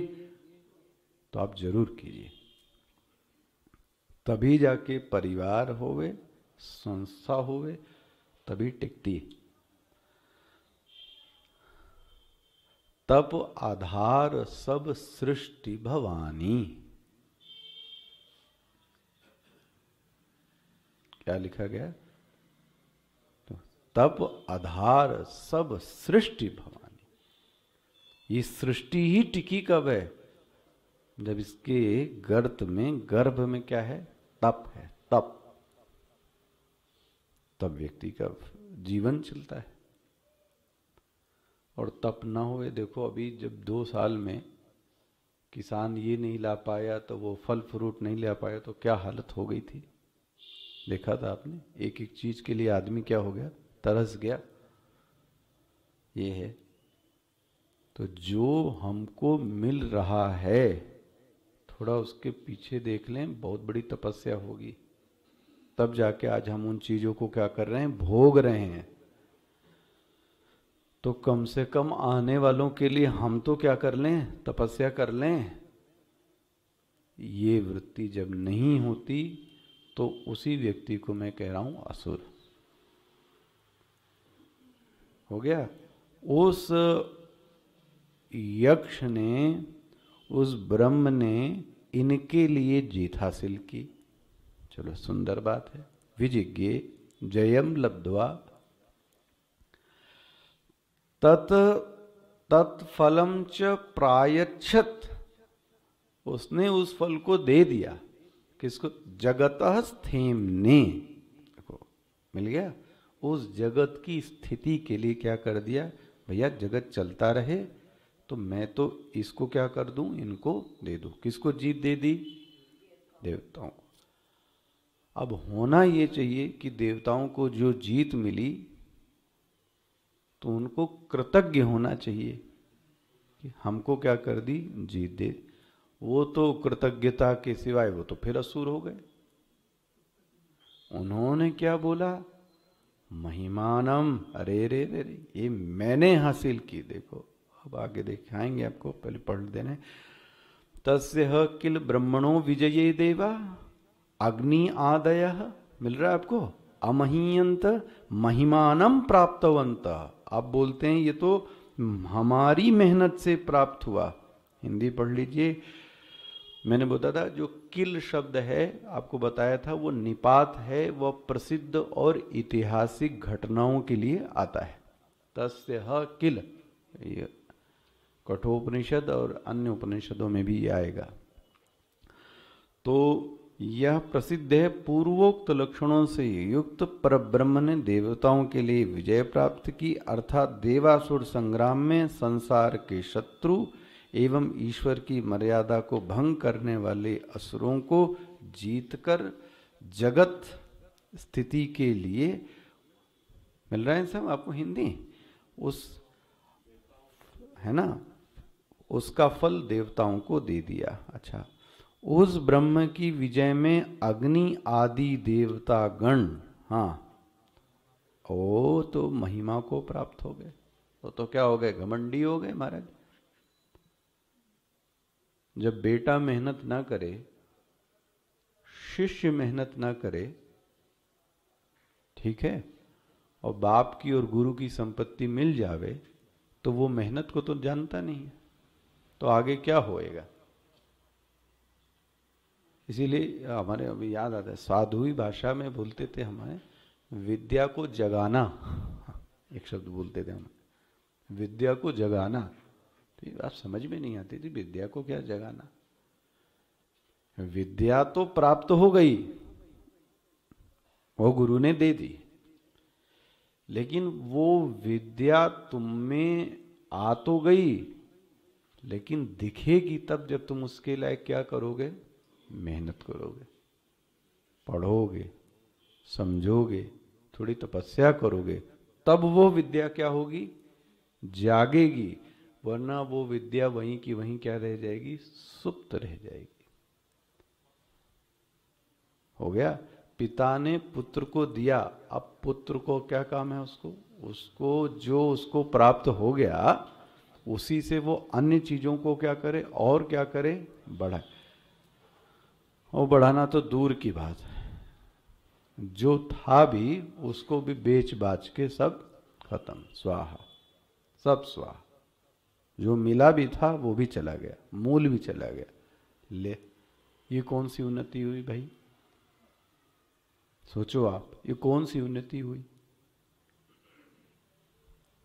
तो आप जरूर कीजिए। तभी जाके परिवार होवे, संस्था होवे, तभी टिकती। तप आधार सब सृष्टि भवानी, क्या लिखा गया, तो तप आधार सब सृष्टि भवानी। ये सृष्टि ही टिकी कब है, जब इसके गर्त में, गर्भ में क्या है, तप है, तप, तब व्यक्ति का जीवन चलता है। और तप ना हुए, देखो अभी जब 2 साल में किसान ये नहीं ला पाया, तो वो फल फ्रूट नहीं ला पाया, तो क्या हालत हो गई थी, देखा था आपने। एक एक चीज के लिए आदमी क्या हो गया, तरस गया। ये है, तो जो हमको मिल रहा है थोड़ा उसके पीछे देख लें, बहुत बड़ी तपस्या होगी, तब जाके आज हम उन चीजों को क्या कर रहे हैं, भोग रहे हैं। तो कम से कम आने वालों के लिए हम तो क्या कर लें, तपस्या कर लें। ये वृत्ति जब नहीं होती तो उसी व्यक्ति को मैं कह रहा हूं असुर हो गया। उस यक्ष ने, उस ब्रह्म ने इनके लिए जीत हासिल की। चलो सुंदर बात है। विजिज्ञे जयम लब्ध्वा तत् तत्फलम च प्रायच्छत, उसने उस फल को दे दिया। किसको, जगतः स्थेम्ने, देखो मिल गया। उस जगत की स्थिति के लिए क्या कर दिया, भैया जगत चलता रहे, तो मैं तो इसको क्या कर दूं, इनको दे दूं। किसको जीत दे दी? देवताओं को। अब होना ये चाहिए कि देवताओं को जो जीत मिली तो उनको कृतज्ञ होना चाहिए कि हमको क्या कर दी, जीत दे। वो तो कृतज्ञता के सिवाय वो तो फिर असुर हो गए। उन्होंने क्या बोला? महिमानम, अरे रे रे रे, ये मैंने हासिल की। देखो अब आगे दिखाएंगे आपको, पहले पढ़ देने। तस्य किल ब्रह्मणो विजये देवा अग्नि आदय, मिल रहा है आपको, अमहीयंत महिमानम प्राप्तवंत। आप बोलते हैं ये तो हमारी मेहनत से प्राप्त हुआ। हिंदी पढ़ लीजिए। मैंने बोला था जो किल शब्द है, आपको बताया था, वो निपात है, वह प्रसिद्ध और ऐतिहासिक घटनाओं के लिए आता है। तस्य किल, ये कठोपनिषद और अन्य उपनिषदों में भी आएगा। तो यह प्रसिद्ध है, पूर्वोक्त लक्षणों से युक्त परब्रह्म ने देवताओं के लिए विजय प्राप्त की, अर्थात देवासुर संग्राम में संसार के शत्रु एवं ईश्वर की मर्यादा को भंग करने वाले असुरों को जीतकर जगत स्थिति के लिए, मिल रहा है सब आपको हिंदी, उस है ना, उसका फल देवताओं को दे दिया। अच्छा, उस ब्रह्म की विजय में अग्नि आदि देवता गण, हाँ, ओ तो महिमा को प्राप्त हो गए। तो क्या हो गए? घमंडी हो गए महाराज। जब बेटा मेहनत ना करे, शिष्य मेहनत ना करे, ठीक है, और बाप की और गुरु की संपत्ति मिल जावे, तो वो मेहनत को तो जानता नहीं है, तो आगे क्या होएगा? इसीलिए हमारे अभी याद आता है, साधुई भाषा में बोलते थे हमारे, विद्या को जगाना, एक शब्द बोलते थे हम, विद्या को जगाना। तो ये बात समझ में नहीं आती थी, विद्या को क्या जगाना? विद्या तो प्राप्त हो गई, वो गुरु ने दे दी, लेकिन वो विद्या तुम में आ तो गई, लेकिन दिखेगी तब जब तुम उसके लायक क्या करोगे? मेहनत करोगे, पढ़ोगे, समझोगे, थोड़ी तपस्या करोगे, तब वो विद्या क्या होगी? जागेगी। वरना वो विद्या वहीं की वहीं क्या रह जाएगी? सुप्त रह जाएगी। हो गया? पिता ने पुत्र को दिया, अब पुत्र को क्या काम है? उसको जो उसको प्राप्त हो गया, उसी से वो अन्य चीजों को क्या करे? और क्या करे? बढ़ाए। और बढ़ाना तो दूर की बात है, जो था भी उसको भी बेच बाच के सब खत्म, स्वाहा, सब स्वाहा। जो मिला भी था वो भी चला गया, मूल भी चला गया। ले, ये कौन सी उन्नति हुई भाई? सोचो आप, ये कौन सी उन्नति हुई?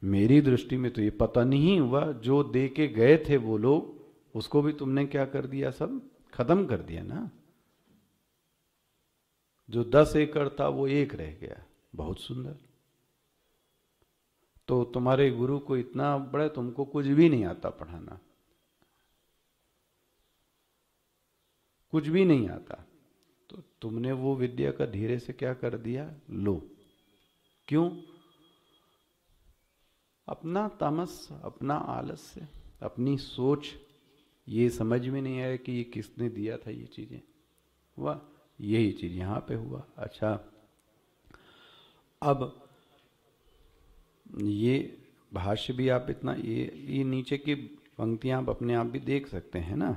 मेरी दृष्टि में तो ये पता नहीं हुआ। जो दे के गए थे वो लोग, उसको भी तुमने क्या कर दिया? सब खत्म कर दिया ना। जो 10 एकड़ था वो 1 रह गया। बहुत सुंदर। तो तुम्हारे गुरु को इतना बड़ा, तुमको कुछ भी नहीं आता पढ़ाना, कुछ भी नहीं आता, तो तुमने वो विद्या का धीरे से क्या कर दिया? लो। क्यों? अपना तामस, अपना आलस्य, अपनी सोच, ये समझ में नहीं आया कि ये किसने दिया था ये चीजें। वाह, यही चीज यहां पे हुआ। अच्छा, अब ये भाष्य भी आप इतना, ये नीचे की पंक्तियां आप अपने आप भी देख सकते हैं ना।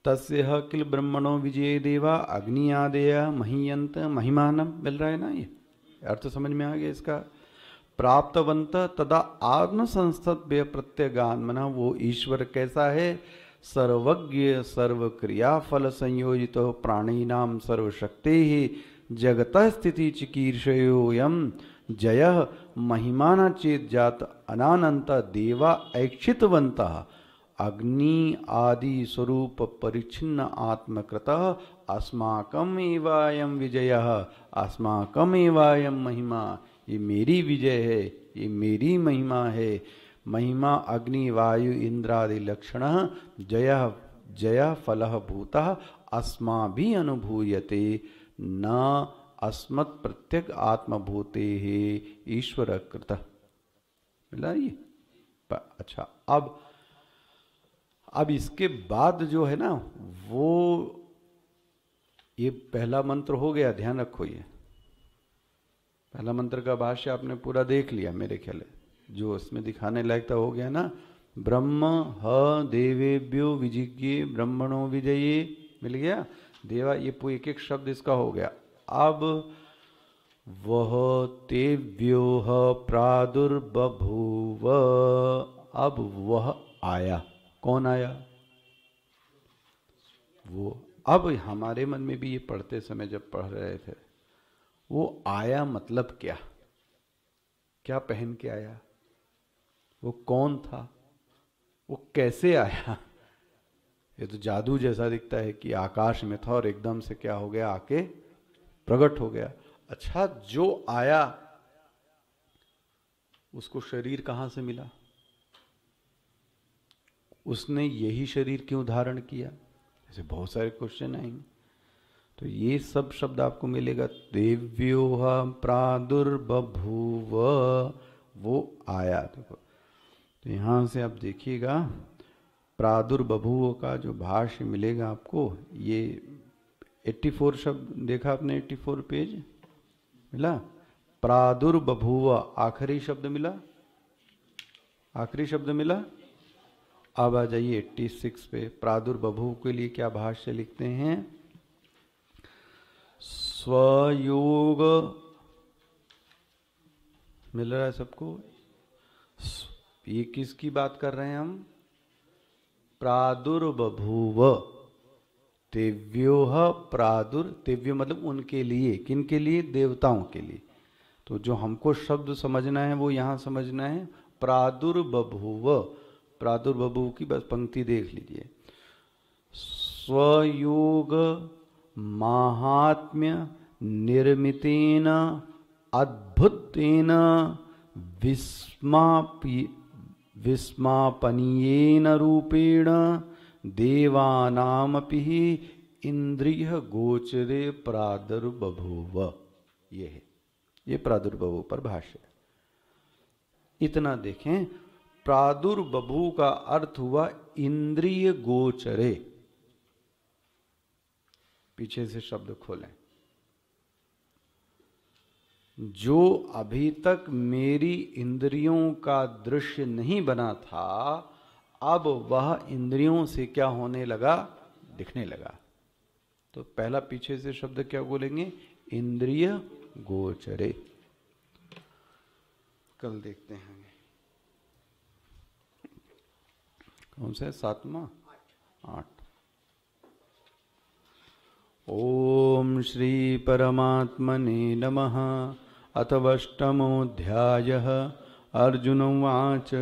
तस्य किल ब्रह्मणो विजय देवा अग्नि आदेय महीयंत महिमानम, मिल रहा है ना? ये अर्थ समझ में आ गया इसका। प्राप्तवंत तदा आत्म संस्थव्य प्रत्यगान, मना वो ईश्वर कैसा है? सर्वज्ञ सर्व क्रिया फल संयोजित प्राणीनाम सर्वशक्ति ही जगत स्थिति चिकीर्षयोयम जय महिमाना चेत जात अनानंत देवा ऐक्षितवंत अग्नि आदि स्वरूप परिच्छिन्न आत्मकृत अस्माकम एवायम विजय अस्माकम एवायम महिमा। ये मेरी विजय है, ये मेरी महिमा है। महिमा अग्नि वायु इंद्रादि लक्षण जय जय फलः भूतः अस्माभि अनुभूयते न अस्मत् प्रत्यक आत्मभूते ईश्वर कृत। मिला ये? अच्छा, अब इसके बाद जो है ना, वो ये पहला मंत्र हो गया, ध्यान रखो। ये पहला मंत्र का भाष्य आपने पूरा देख लिया मेरे ख्याल, जो इसमें दिखाने लायक था हो गया ना। ब्रह्म ह देवेभ्यो विजिज्ञे ब्रह्मणो विजये, मिल गया। देवा, ये एक एक शब्द इसका हो गया। अब वह तेव्योह प्रादुर्बभूव, अब वह आया। कौन आया? वो। अब हमारे मन में भी ये पढ़ते समय जब पढ़ रहे थे, वो आया मतलब क्या? क्या पहन के आया? वो कौन था? वो कैसे आया? ये तो जादू जैसा दिखता है कि आकाश में था और एकदम से क्या हो गया, आके प्रकट हो गया। अच्छा, जो आया उसको शरीर कहां से मिला? उसने यही शरीर क्यों धारण किया? ऐसे बहुत सारे क्वेश्चन आएंगे। तो ये सब शब्द आपको मिलेगा। देव्योह प्रादुर्बभूव, वो आया। देखो, तो यहां से आप देखिएगा, प्रादुर्बभूव का जो भाष्य मिलेगा आपको, ये 84 शब्द देखा आपने, 84 पेज मिला। प्रादुर्बभूव आखिरी शब्द मिला, आखिरी शब्द मिला। अब आ जाइए 86 पे। प्रादुर्बभूव के लिए क्या भाष्य लिखते हैं? स्वयोग, मिल रहा है सबको? ये किसकी बात कर रहे हैं हम? प्रादुर्बभूव तेव्योह तेव्यो मतलब उनके लिए। किन के लिए? देवताओं के लिए। तो जो हमको शब्द समझना है वो यहां समझना है। प्रादुर्बभूव, प्रादुर्बभूव की बस पंक्ति देख लीजिए। स्वयोग माहात्म्य निर्मितेन अद्भुतेन विस्मापनीयेन रूपेण देवानामपि इंद्रिय गोचरे प्रादुर्बभूव। ये है, ये प्रादुर्बभूव पर भाष्य। इतना देखें, प्रादुर्बभूव का अर्थ हुआ इंद्रिय गोचरे। पीछे से शब्द खोलें। जो अभी तक मेरी इंद्रियों का दृश्य नहीं बना था, अब वह इंद्रियों से क्या होने लगा? दिखने लगा। तो पहला पीछे से शब्द क्या बोलेंगे? इंद्रिय गोचरे। कल देखते हैं कौन सा है, 7वां 8। ओम श्री परमात्मने नमः। अथ अष्टमोऽध्यायः। अर्जुन उवाच